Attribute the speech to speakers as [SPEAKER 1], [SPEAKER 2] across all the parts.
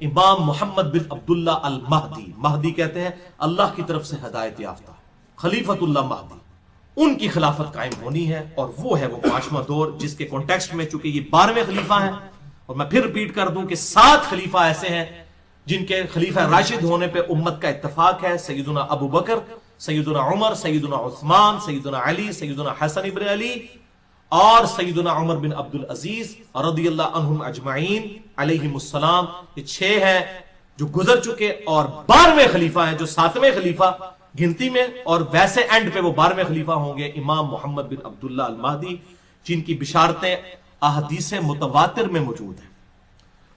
[SPEAKER 1] امام محمد بن عبداللہ المہدی، مہدی کہتے ہیں اللہ کی طرف سے ہدایت یافتہ، خلیفۃ اللہ مہدی، ان کی خلافت قائم ہونی ہے، اور وہ ہے وہ پانچواں دور جس کے کانٹیکسٹ میں چونکہ یہ 12ویں خلیفہ ہیں، اور میں پھر ریپیٹ کر دوں کہ 7 خلیفہ ایسے ہیں جن کے خلیفہ راشد ہونے پہ امت کا اتفاق ہے، سیدنا ابو بکر، سیدنا عمر، سیدنا عثمان، سیدنا علی، سیدنا حسن ابن علی، اور سیدنا عمر بن عبد العزیز رضی اللہ عنہم اجمعین علیہم السلام۔ یہ 6 ہیں جو گزر چکے، اور 12ویں خلیفہ ہیں جو 7ویں خلیفہ گنتی میں، اور ویسے اینڈ پہ وہ 12ویں خلیفہ ہوں گے امام محمد بن عبداللہ المہدی، جن کی بشارتیں احادیث متواتر میں موجود ہیں۔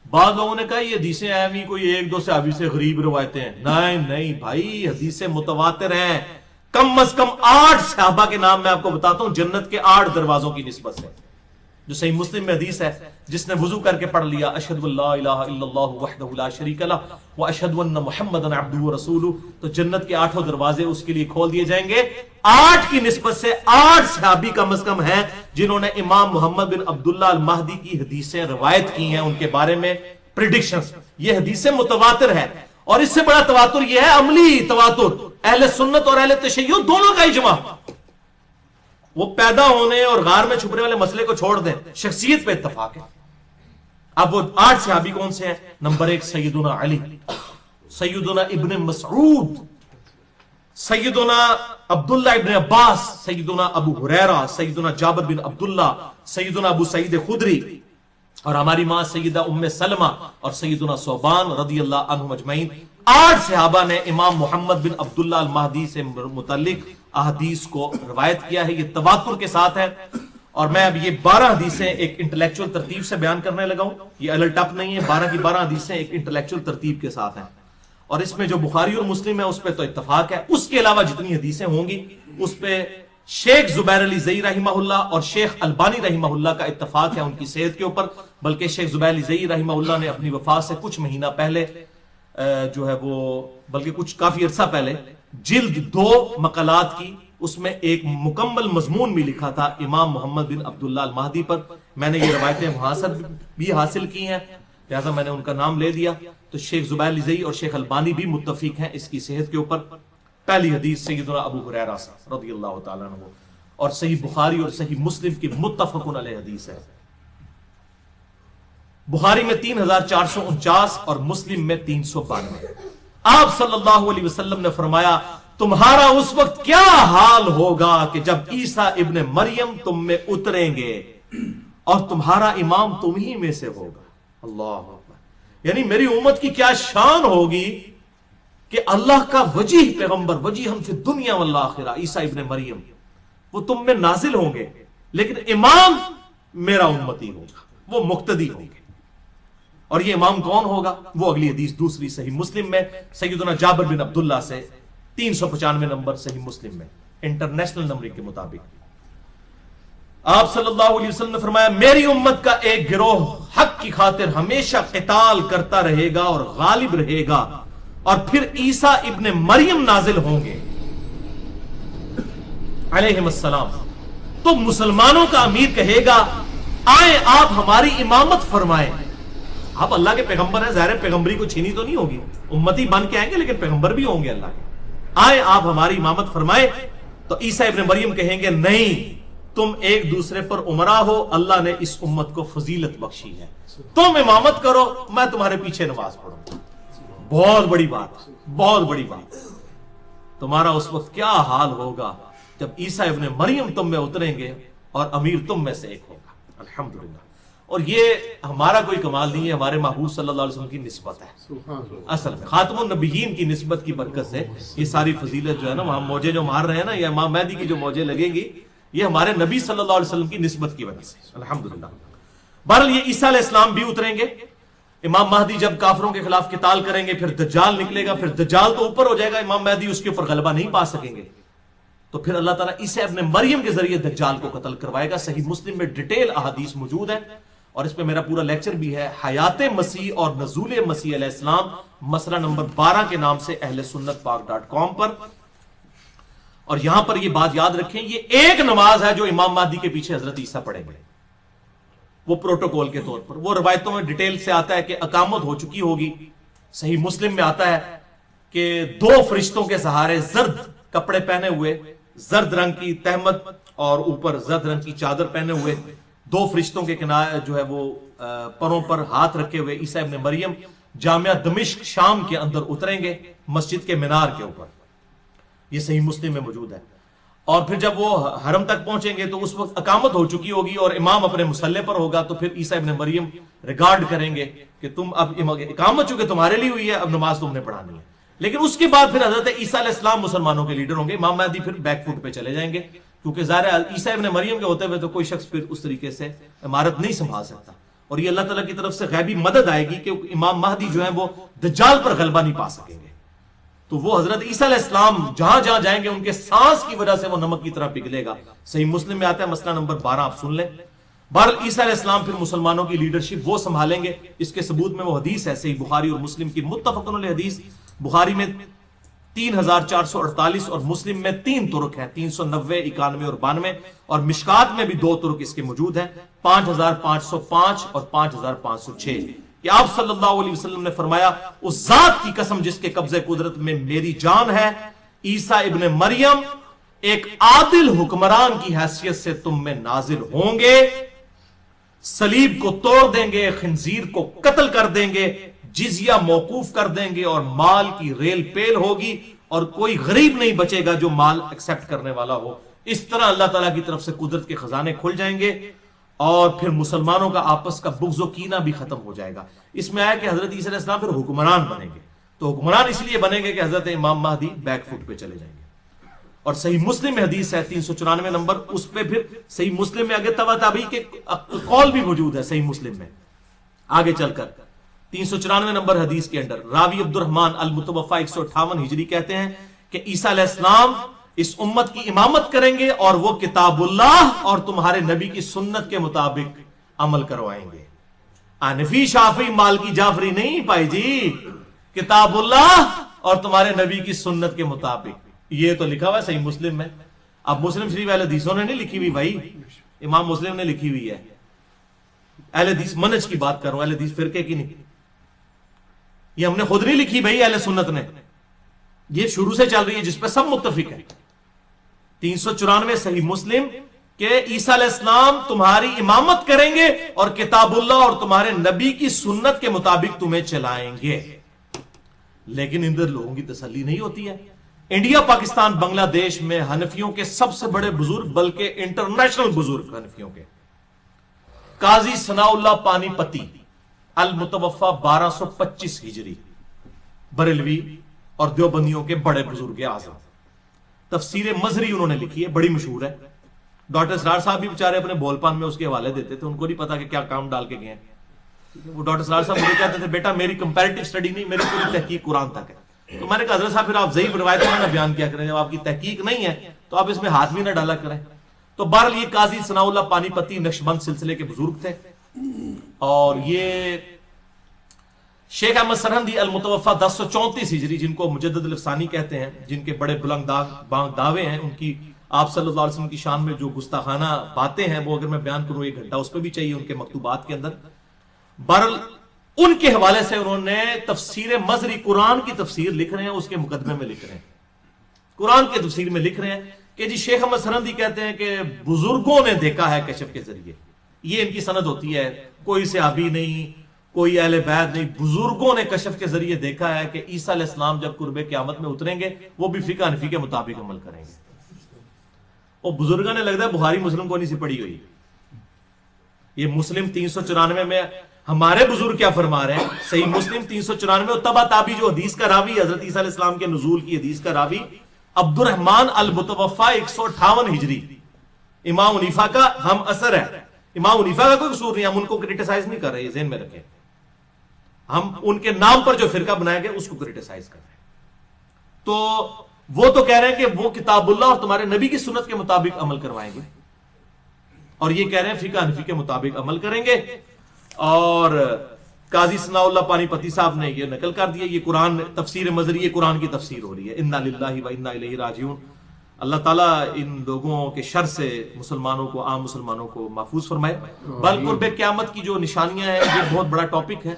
[SPEAKER 1] بعض لوگوں نے کہا یہ حدیثیں ہیں کوئی 1-2 صحابی سے غریب روایتیں ہیں، نہیں بھائی، حدیثیں متواتر ہیں، کم از کم 8 صحابہ کے نام میں آپ کو بتاتا ہوں جنت کے 8 دروازوں کی نسبت سے، جو صحیح مسلم میں حدیث ہے، جس نے وضو کر کے پڑھ لیا اشہد ان لا الہ الا اللہ وحدہ لا شریک لہ واشہد ان محمدا عبدہ ورسولہ، تو جنت کے 8 دروازے اس کے لیے کھول دیے جائیں گے۔ 8 کی نسبت سے 8 صحابی کم از کم ہیں جنہوں نے امام محمد بن عبداللہ المہدی کی حدیثیں روایت کی ہیں، ان کے بارے میں پریڈکشنز۔ یہ حدیثیں متواتر ہے، اور اس سے بڑا تواتر یہ ہے عملی تواتر، اہل سنت اور اہل تشیع دونوں کا اجماع۔ وہ پیدا ہونے اور غار میں چھپنے والے مسئلے کو چھوڑ دیں، شخصیت پہ اتفاق ہے۔ اب وہ 8 صحابی کون سے ہیں؟ نمبر 1 سیدنا علی، سیدنا ابن مسعود، سیدنا عبداللہ ابن عباس، سیدنا ابو ہریرہ، سیدنا جابر بن عبداللہ، سیدنا ابو سعید خدری، اور ہماری ماں سیدہ ام سلمہ اور سیدنا ثوبان رضی اللہ عنہم اجمعین۔ 8 صحابہ نے امام محمد بن عبداللہ المہدی سے متعلق احادیث کو روایت کیا ہے، یہ تواتر کے ساتھ ہے۔ اور میں اب یہ 12 حدیثیں ایک انٹلیکچوئل ترتیب سے بیان کرنے لگا ہوں، یہ الٹ اپ نہیں ہے، 12 کی 12 حدیثیں ایک انٹلیکچوئل ترتیب کے ساتھ ہیں، اور اس میں جو بخاری اور مسلم ہے اس پہ تو اتفاق ہے۔ اس کے علاوہ جتنی حدیثیں ہوں گی اس پہ شیخ زبیر علی زئی رحمہ اللہ اور شیخ البانی رحمہ اللہ کا اتفاق ہے ان کی صحت کے اوپر، بلکہ شیخ زبیر علی زئی رحمہ اللہ نے اپنی وفات سے کچھ مہینہ پہلے جو ہے وہ، بلکہ کچھ کافی عرصہ پہلے، جلد 2 مقالات کی، اس میں ایک مکمل مضمون بھی لکھا تھا امام محمد بن عبداللہ المہدی پر۔ میں نے یہ روایتیں وہاں سے بھی حاصل کی ہیں، لہذا میں نے ان کا نام لے دیا۔ تو شیخ زبیر علی زئی اور شیخ البانی بھی متفق ہیں اس کی صحت کے اوپر۔ پہلی حدیث سیدنا ابو ہریرہ رضی اللہ تعالیٰ عنہ، اور صحیح بخاری اور صحیح مسلم کی متفق علیہ حدیث ہے۔ بخاری میں 3449 اور مسلم میں 392۔ آپ صلی اللہ علیہ وسلم نے فرمایا تمہارا اس وقت کیا حال ہوگا کہ جب عیسیٰ ابن مریم تم میں اتریں گے اور تمہارا امام تم ہی میں سے ہوگا۔ اللہ اکبر، یعنی میری امت کی کیا شان ہوگی کہ اللہ کا وجیہ پیغمبر، وجیہ ہم فی الدنیا والآخرہ، عیسیٰ ابن مریم، وہ تم میں نازل ہوں گے، لیکن امام میرا امتی ہوگا، وہ مقتدی ہوں گے۔ اور یہ امام کون ہوگا؟ وہ اگلی حدیث دوسری صحیح مسلم میں سیدنا جابر بن عبداللہ سے 395 نمبر صحیح مسلم میں انٹرنیشنل نمبرنگ کے مطابق آپ صلی اللہ علیہ وسلم نے فرمایا میری امت کا ایک گروہ حق کی خاطر ہمیشہ قتال کرتا رہے گا اور غالب رہے گا، اور پھر عیسیٰ ابن مریم نازل ہوں گے علیہم السلام، تو مسلمانوں کا امیر کہے گا آئیں آپ ہماری امامت فرمائیں۔ آپ اللہ کے پیغمبر ہیں، ظاہر پیغمبری کو چھینی تو نہیں ہوگی، امتی بن کے آئیں گے لیکن پیغمبر بھی ہوں گے اللہ کے، آئیں آپ ہماری امامت فرمائیں۔ تو عیسیٰ ابن مریم کہیں گے نہیں، تم ایک دوسرے پر امرا ہو، اللہ نے اس امت کو فضیلت بخشی ہے، تم امامت کرو، میں تمہارے پیچھے نماز پڑھوں۔ بہت بڑی بات، بہت بڑی بات۔ تمہارا اس وقت کیا حال ہوگا جب عیسیٰ ابن مریم تم میں اتریں گے اور امیر تم میں سے ایک ہوگا۔ الحمدللہ۔ اور یہ ہمارا کوئی کمال نہیں ہے، ہمارے محبوب صلی اللہ علیہ وسلم کی نسبت ہے، اصل میں خاتم النبیین کی نسبت کی برکت سے یہ ساری فضیلت جو ہے نا، وہاں موجے جو مار رہے ہیں نا، یہ امام مہدی کی جو موجے لگیں گی، یہ ہمارے نبی صلی اللہ علیہ وسلم کی نسبت کی وجہ سے، الحمدللہ۔ بہرحال یہ عیسیٰ علیہ السلام بھی اتریں گے، امام مہدی جب کافروں کے خلاف قتال کریں گے، پھر دجال نکلے گا، پھر دجال تو اوپر ہو جائے گا، امام مہدی اس کے اوپر غلبہ نہیں پا سکیں گے، تو پھر اللہ تعالیٰ عیسیٰ ابن مریم کے ذریعے دجال کو قتل کروائے گا۔ صحیح مسلم میں ڈیٹیل احادیث موجود ہے، اور اس پہ میرا پورا لیکچر بھی ہے، حیات مسیح اور نزول مسیح علیہ السلام، مسئلہ نمبر 12 کے نام سے اہل سنت پاک.com پر۔ اور یہاں پر یہ بات یاد رکھیں، یہ ایک نماز ہے جو امام مہدی کے پیچھے حضرت عیسیٰ پڑھیں گے، وہ پروٹوکول کے طور پر. وہ روایتوں میں ڈیٹیل سے آتا ہے کہ اقامت ہو چکی ہوگی. صحیح مسلم میں آتا ہے کہ 2 فرشتوں کے سہارے زرد کپڑے پہنے ہوئے, زرد رنگ کی تہمت اور اوپر زرد رنگ کی چادر پہنے ہوئے 2 فرشتوں کے کنارے جو ہے وہ پروں پر ہاتھ رکھے ہوئے عیسیٰ ابن مریم جامعہ دمشق شام کے اندر اتریں گے مسجد کے مینار کے اوپر. یہ صحیح مسلم میں موجود ہے. اور پھر جب وہ حرم تک پہنچیں گے تو اس وقت اقامت ہو چکی ہوگی اور امام اپنے مصلی پر ہوگا, تو پھر عیسیٰ ابن مریم ریگارڈ کریں گے کہ تم اب اقامت چونکہ تمہارے لیے ہوئی ہے, اب نماز تم نے پڑھانی ہے. لیکن اس کے بعد پھر حضرت عیسیٰ علیہ السلام مسلمانوں کے لیڈر ہوں گے. امام مہدی پھر بیک فوٹ پہ چلے جائیں گے, کیونکہ ظاہر عیسیٰ ابن مریم کے ہوتے ہوئے تو کوئی شخص پھر اس طریقے سے عمارت نہیں سنبھال سکتا. اور یہ اللہ تعالیٰ کی طرف سے غیبی مدد آئے گی کہ امام مہدی جو ہے وہ دجال پر غلبہ نہیں پا سکیں گے. تو وہ حضرت عیسیٰ علیہ السلام جہاں جہاں جائیں گے ان کے سانس کی وجہ سے وہ نمک کی طرح پگھلے گا. صحیح مسلم میں آتا ہے مسئلہ نمبر 12, آپ سن لیں. بہرحال عیسیٰ علیہ السلام پھر مسلمانوں کی لیڈرشپ وہ سنبھالیں گے. اس کے ثبوت میں وہ حدیث ہے صحیح بخاری اور مسلم کی متفق علیہ حدیث. بخاری میں 3448 اور مسلم میں 3 طرق ہیں, 390, 91 اور 92, اور مشکات میں بھی 2 طرق اس کے موجود ہیں, 5505 اور 5506, کہ آپ صلی اللہ علیہ وسلم نے فرمایا اس ذات کی قسم جس کے قبضے قدرت میں میری جان ہے, عیسیٰ ابن مریم ایک عادل حکمران کی حیثیت سے تم میں نازل ہوں گے, صلیب کو توڑ دیں گے, خنزیر کو قتل کر دیں گے, جزیہ موقوف کر دیں گے, اور مال کی ریل پیل ہوگی, اور کوئی غریب نہیں بچے گا جو مال ایکسپٹ کرنے والا ہو. اس طرح اللہ تعالیٰ کی طرف سے قدرت کے خزانے کھل جائیں گے, اور پھر مسلمانوں کا آپس کا بغض و کینہ بھی ختم ہو جائے گا. اس میں آیا کہ حضرت عیسیٰ علیہ السلام پھر حکمران بنیں گے. تو حکمران اس لیے بنیں گے کہ حضرت امام مہدی بیک فٹ پہ چلے جائیں گے. اور صحیح مسلم میں حدیث ہے 394 نمبر, اس پہ پھر صحیح مسلم میں آگے تبع تابعی کے قول بھی موجود ہے. صحیح مسلم میں آگے چل کر 394 نمبر حدیث کے اندر راوی عبد الرحمن المتوفا 158 ہجری کہتے ہیں کہ عیسیٰ علیہ السلام اس امت کی امامت کریں گے, اور وہ کتاب اللہ اور تمہارے نبی کی سنت کے مطابق عمل کروائیں گے. حنفی شافعی مالکی جعفری نہیں پائی جی, کتاب اللہ اور تمہارے نبی کی سنت کے مطابق. یہ تو لکھا ہوا ہے صحیح مسلم میں. اب مسلم شریف اہل حدیثوں نے نہیں لکھی ہوئی بھائی, امام مسلم نے لکھی ہوئی ہے. اہل حدیث منہج کی بات کر رہا ہوں, اہل حدیث فرقے کی نہیں. یہ ہم نے خود نہیں لکھی بھائی, اہل سنت نے. یہ شروع سے چل رہی ہے جس پہ سب متفق ہے. 394 صحیح مسلم کہ عیسیٰ علیہ السلام تمہاری امامت کریں گے اور کتاب اللہ اور تمہارے نبی کی سنت کے مطابق تمہیں چلائیں گے. لیکن ادھر لوگوں کی تسلی نہیں ہوتی ہے. انڈیا, پاکستان, بنگلہ دیش میں حنفیوں کے سب سے بڑے بزرگ, بلکہ انٹرنیشنل بزرگ حنفیوں کے, قاضی ثناء اللہ پانی پتی المتوفا 1225 ہجری, بریلوی اور دیوبندیوں کے بڑے بزرگ اعظم. تفسیر مظہری انہوں نے لکھی ہے, بڑی مشہور ہے. ڈاکٹر اسرار صاحب بھی بیچارے اپنے بول پان میں اس کے حوالے دیتے تھے, ان کو نہیں پتا کہ کیا کام ڈال کے گئے ہیں. وہ ڈاکٹر اسرار صاحب مجھے کہتے تھے بیٹا میری کمپیریٹو اسٹڈی نہیں, میری پوری تحقیق قرآن تک ہے. تو میں نے کہا حضرت صاحب پھر آپ ضعیف روایتوں میں نہ بیان کیا کریں, جب آپ کی تحقیق نہیں ہے تو آپ اس میں ہاتھ بھی نہ ڈالا کریں. تو بہرحال یہ قاضی ثناء اللہ پانی پتی نقشبند سلسلے کے بزرگ تھے, اور یہ شیخ احمد سرہندی المتوفا 1034 ہجری, جن کو مجدد الافسانی کہتے ہیں, جن کے بڑے بلند بانگ دعوے ہیں, ان کی آپ صلی اللہ علیہ وسلم کی شان میں جو گستاخانہ باتیں ہیں وہ اگر میں بیان کروں 1 گھنٹہ اس پہ بھی چاہیے ان کے مکتوبات کے اندر. بہرحال ان کے حوالے سے انہوں نے تفسیر مظہری, قرآن کی تفسیر لکھ رہے ہیں, اس کے مقدمے میں لکھ رہے ہیں, قرآن کے تفسیر میں لکھ رہے ہیں کہ جی شیخ احمد سرہندی کہتے ہیں کہ بزرگوں نے دیکھا ہے کشف کے ذریعے. یہ ان کی سند ہوتی ہے, کوئی صحابی نہیں, کوئی اہل بیت نہیں, بزرگوں نے کشف کے ذریعے دیکھا ہے کہ عیسیٰ علیہ السلام جب قرب قیامت میں اتریں گے وہ بھی فقہ حنفی کے مطابق عمل کریں گے. اور بزرگوں نے لگتا ہے بخاری مسلم کو نہیں سی پڑھی ہوئی. یہ مسلم 394 میں ہمارے بزرگ کیا فرما رہے ہیں, صحیح مسلم 394 اور تبع تابعی جو حدیث کا راوی حضرت عیسیٰ علیہ السلام کے نزول کی حدیث کا راوی عبد الرحمن المتوفا 158 ہجری, امام حنیفہ کا ہم اثر ہے. امام حنیفہ کا کوئی قصور نہیں, ہم ان کو کرٹیسائز نہیں کر رہے, ذہن میں رکھیں. ہم ان کے نام پر جو فرقہ بنایا گیا اس کو کرٹیسائز کر رہے ہیں. تو وہ تو کہہ رہے ہیں کہ وہ کتاب اللہ اور تمہارے نبی کی سنت کے مطابق عمل کروائیں گے, اور یہ کہہ رہے ہیں فقہ حنفی کے مطابق عمل کریں گے. اور قاضی ثناء اللہ پانی پتی صاحب نے یہ نقل کر دیا, یہ قرآن تفسیر مظہری, یہ قرآن کی تفسیر ہو رہی ہے. انا للہ و انا الیہ راجعون. اللہ تعالیٰ ان لوگوں کے شر سے مسلمانوں کو، عام مسلمانوں کو محفوظ فرمائے۔ بل قرب قیامت کی جو نشانیاں ہیں یہ بہت بڑا ٹاپک ہے،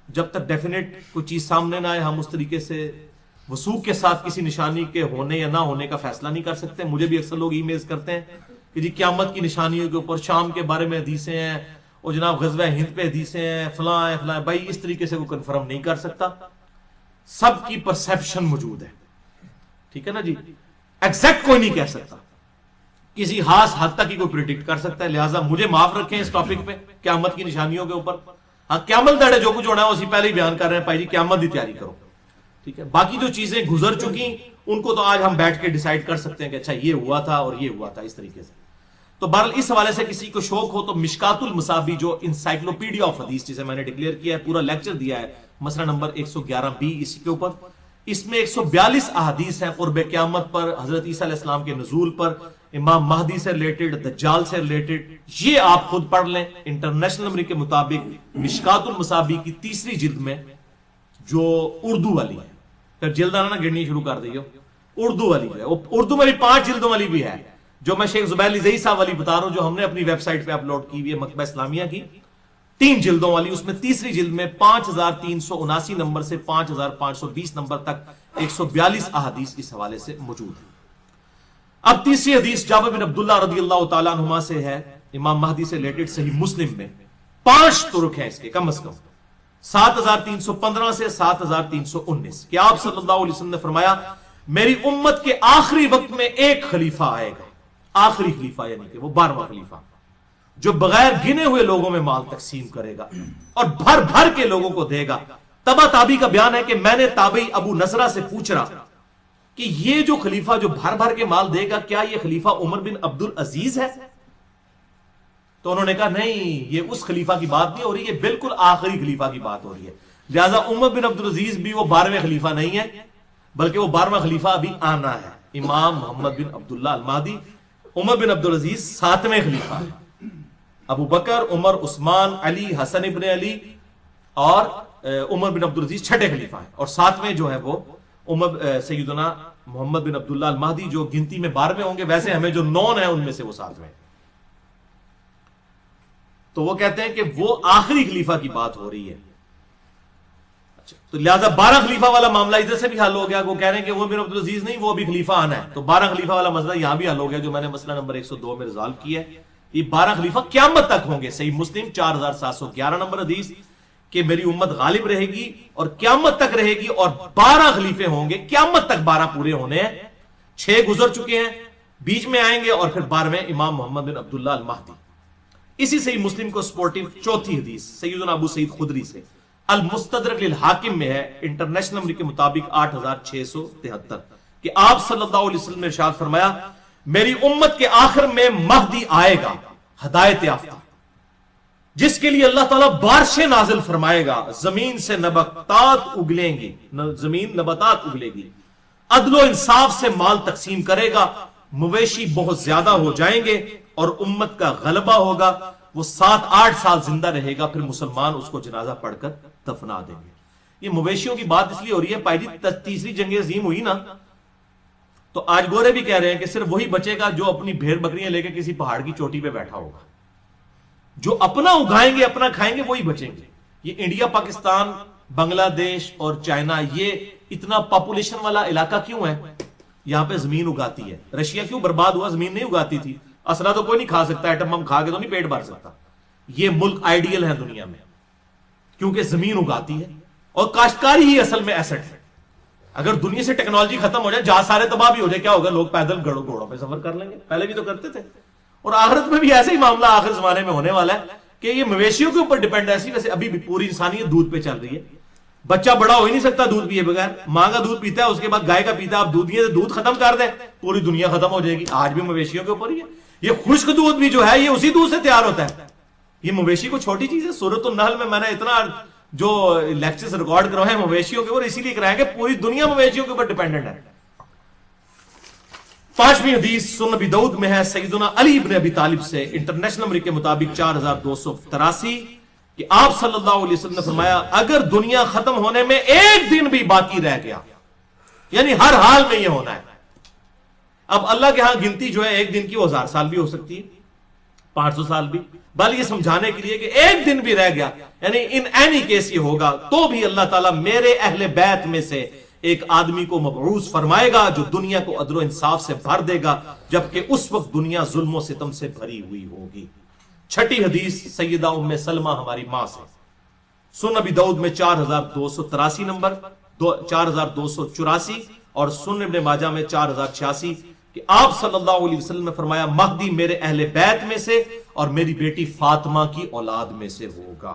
[SPEAKER 1] جب تک ڈیفینیٹ کوئی چیز سامنے نہ آئے ہم اس طریقے سے وثوق کے ساتھ کسی نشانی کے ہونے یا نہ ہونے کا فیصلہ نہیں کر سکتے۔ مجھے بھی اکثر لوگ ای میلز کرتے ہیں کہ جی قیامت کی نشانیوں کے اوپر شام کے بارے میں حدیثیں ہیں، اور جناب غزوہ ہند پہ حدیثیں ہیں، فلاں ہے فلاں ہے۔ بھائی اس طریقے سے وہ کنفرم نہیں کر سکتا، سب کی پرسیپشن موجود ہے، ٹھیک ہے نا جی، ایگزیکٹ کوئی نہیں کہہ سکتا، کسی خاص حد تک ہی کوئی پریڈکٹ کر سکتا ہے۔ لہٰذا مجھے معاف رکھیں اس ٹاپک پہ، قیامت کی نشانیوں کے اوپر۔ ہاں قیامت دڑے جو کچھ ہونا ہے اسی پہلے ہی بیان کر رہے ہیں، بھائی جی قیامت کی تیاری کرو، ٹھیک ہے۔ باقی جو چیزیں گزر چکی ان کو تو آج ہم بیٹھ کے ڈیسائیڈ کر سکتے ہیں کہ اچھا یہ ہوا تھا اور یہ ہوا تھا، اس طریقے سے۔ تو بہرحال اس حوالے سے کسی کو شوق ہو تو مشکات المصابیح جو انسائکلوپیڈیا آف حدیث جسے میں نے ڈکلیئر کیا ہے، پورا لیکچر دیا ہے مسئلہ نمبر 111B اسی کے اوپر، اس میں 142 احادیث ہیں قرب قیامت پر، حضرت عیسیٰ علیہ السلام کے نزول پر، امام مہدی سے ریلیٹڈ، دجال سے ریلیٹڈ۔ یہ آپ خود پڑھ لیں انٹرنیشنل نمبر کے مطابق مشکات المصابیح کی تیسری جلد میں جو اردو والی ہے، پھر جلد آنا نا گننی شروع کر دیو، اردو والی ہے، اردو میں بھی 5 جلدوں والی بھی ہے، جو میں شیخ زبیر علی زئی صاحب والی بتا رہا ہوں، جو ہم نے اپنی ویب سائٹ پہ اپلوڈ کی ہوئی ہے مکتبہ اسلامیہ کی، 3 جلدوں والی۔ اس میں تیسری جلد میں 5379 نمبر سے 5520 نمبر تک 142 احادیث اس حوالے سے موجود ہیں۔ اب تیسری حدیث جابر بن عبداللہ رضی اللہ تعالیٰ عنہما سے ہے، امام مہدی سے ریلیٹڈ، صحیح مسلم میں 5 طرق ہیں اس کے کم از کم، 7315 سے 7319، کہ آپ صلی اللہ علیہ وسلم نے فرمایا میری امت کے آخری وقت میں ایک خلیفہ آئے گا، آخری خلیفہ یعنی کہ وہ 12واں خلیفہ، جو بغیر گنے ہوئے لوگوں میں مال تقسیم کرے گا اور بھر بھر کے لوگوں کو دے گا۔ تبا تابی کا بیان ہے کہ میں نے تابعی ابو نضرہ سے پوچھ رہا کہ یہ جو خلیفہ جو بھر بھر کے مال دے گا کیا یہ خلیفہ عمر بن عبد العزیز ہے؟ تو انہوں نے کہا نہیں، یہ اس خلیفہ کی بات نہیں ہو رہی، یہ بالکل آخری خلیفہ کی بات ہو رہی ہے۔ لہذا عمر بن عبد العزیز بھی وہ 12ویں خلیفہ نہیں ہے، بلکہ وہ 12واں خلیفہ ابھی آنا ہے، امام محمد بن عبداللہ المہدی۔ عمر بن عبد العزیز 7ویں خلیفہ ہے، ابو بکر، عمر، عثمان، علی، حسن ابن علی اور عمر بن عبد العزیز 6ٹھے خلیفہ ہیں، اور 7ویں جو ہے وہ عمر سیدنا محمد بن عبداللہ المہدی، جو گنتی میں 12ویں ہوں گے، ویسے ہمیں جو 9 ہیں ان میں سے وہ 7ویں۔ تو وہ کہتے ہیں کہ وہ آخری خلیفہ کی بات ہو رہی ہے، تو لہذا 12 خلیفہ والا معاملہ ادھر سے بھی حل ہو گیا۔ وہ کہہ رہے ہیں کہ وہ بن عبد العزیز نہیں، وہ ابھی خلیفہ آنا ہے، تو 12 خلیفہ والا مسئلہ یہاں بھی حل ہو گیا، جو میں نے مسئلہ نمبر 102 میں ریزالو کیا ہے۔ یہ 12 خلیفہ قیامت تک ہوں گے، صحیح مسلم 4711 نمبر حدیث، کہ میری امت غالب رہے گی اور قیامت تک رہے گی، اور 12 خلیفے ہوں گے، قیامت تک 12 پورے ہونے ہیں، 6 گزر چکے ہیں، بیچ میں آئیں گے، اور پھر 12ویں امام محمد بن عبداللہ المہدی۔ اسی صحیح مسلم کو سپورٹیو چوتھی حدیث سیدنا ابو سعید خدری سے، المستدرک للحاکم میں ہے، انٹرنیشنل نمبر کے مطابق 8673، کہ آپ صلی اللہ علیہ وسلم نے ارشاد فرمایا میری امت کے آخر میں مہدی آئے گا، ہدایت یافتہ، جس کے لیے اللہ تعالیٰ بارشیں نازل فرمائے گا، زمین سے نباتات اگلیں گی، زمین نباتات اگلے گی، عدل و انصاف سے مال تقسیم کرے گا، مویشی بہت زیادہ ہو جائیں گے اور امت کا غلبہ ہوگا، وہ 7-8 سال زندہ رہے گا، پھر مسلمان اس کو جنازہ پڑھ کر دفنا دیں گے۔ یہ مویشیوں کی بات اس لیے ہو رہی ہے، پہلی تیسری جنگ عظیم ہوئی نا، تو آج گورے بھی کہہ رہے ہیں کہ صرف وہی بچے گا جو اپنی بھیڑ بکریاں لے کے کسی پہاڑ کی چوٹی پہ بیٹھا ہوگا، جو اپنا اگائیں گے اپنا کھائیں گے وہی بچیں گے۔ یہ انڈیا، پاکستان، بنگلہ دیش اور چائنا، یہ اتنا پاپولیشن والا علاقہ کیوں ہے؟ یہاں پہ زمین اگاتی ہے۔ رشیا کیوں برباد ہوا؟ زمین نہیں اگاتی تھی۔ اسرا تو کوئی نہیں کھا سکتا، ایٹم بم کھا کے تو نہیں پیٹ بھر سکتا۔ یہ ملک آئیڈیل ہے دنیا میں کیونکہ زمین اگاتی ہے، اور کاشتکاری ہی اصل میں ایسٹ ہے۔ اگر دنیا سے ٹیکنالوجی ختم ہو جائے، جہاز سارے تباہ بھی ہو جائے، کیا ہوگا؟ لوگ پیدل گھوڑوں پہ سفر کر لیں گے، پہلے بھی تو کرتے تھے۔ اور آخرت میں بھی ایسے ہی معاملہ آخر زمانے میں ہونے والا ہے کہ یہ مویشیوں کے اوپر ڈیپینڈ ہے۔ ویسے ابھی بھی پوری انسانیت دودھ پہ چل رہی ہے، بچہ بڑا ہو ہی نہیں سکتا دودھ پیے بغیر، ماں کا دودھ پیتا ہے، اس کے بعد گائے کا پیتا ہے، آپ دودھ پیے تو دودھ ختم کر دیں، پوری دنیا ختم ہو جائے گی۔ آج بھی مویشیوں کے اوپر ہی ہے۔ یہ خشک دودھ بھی جو ہے یہ اسی دودھ سے تیار ہوتا ہے۔ یہ مویشی کو چھوٹی چیز ہے۔ سورۃ النحل میں نے اتنا جو لیکچرز ریکارڈ کروائے ہیں مویشیوں کے اوپر، اسی لیے کرائے کہ پوری دنیا مویشیوں کے اوپر ڈیپینڈنٹ ہے۔ 5ویں حدیث سنن ابی داؤد میں ہے، سیدنا علی ابن ابی طالب سے، انٹرنیشنل نمبر کے مطابق 4283، کہ آپ صلی اللہ علیہ وسلم نے فرمایا اگر دنیا ختم ہونے میں ایک دن بھی باقی رہ گیا، یعنی ہر حال میں یہ ہونا ہے، اب اللہ کے ہاں گنتی جو ہے ایک دن کی وہ 1000 سال بھی ہو سکتی ہے، 500 سال بھی، بل یہ سمجھانے کے لیے کہ ایک دن بھی رہ گیا، یعنی ان اینی کیس یہ ہوگا تو بھی اللہ تعالیٰ میرے اہل بیت میں سے ایک آدمی کو مبعوث فرمائے گا جو دنیا کو عدل و انصاف سے بھر دے گا، جبکہ اس وقت دنیا ظلم و ستم سے بھری ہوئی ہوگی۔ چھٹی حدیث سیدہ ام سلمہ ہماری ماں سے، سنن ابی داؤد میں 4283 نمبر، 4284، اور سنن ابن ماجہ میں 4086، کہ آپ صلی اللہ علیہ وسلم نے فرمایا مہدی میرے اہل بیت میں سے اور میری بیٹی فاطمہ کی اولاد میں سے ہوگا۔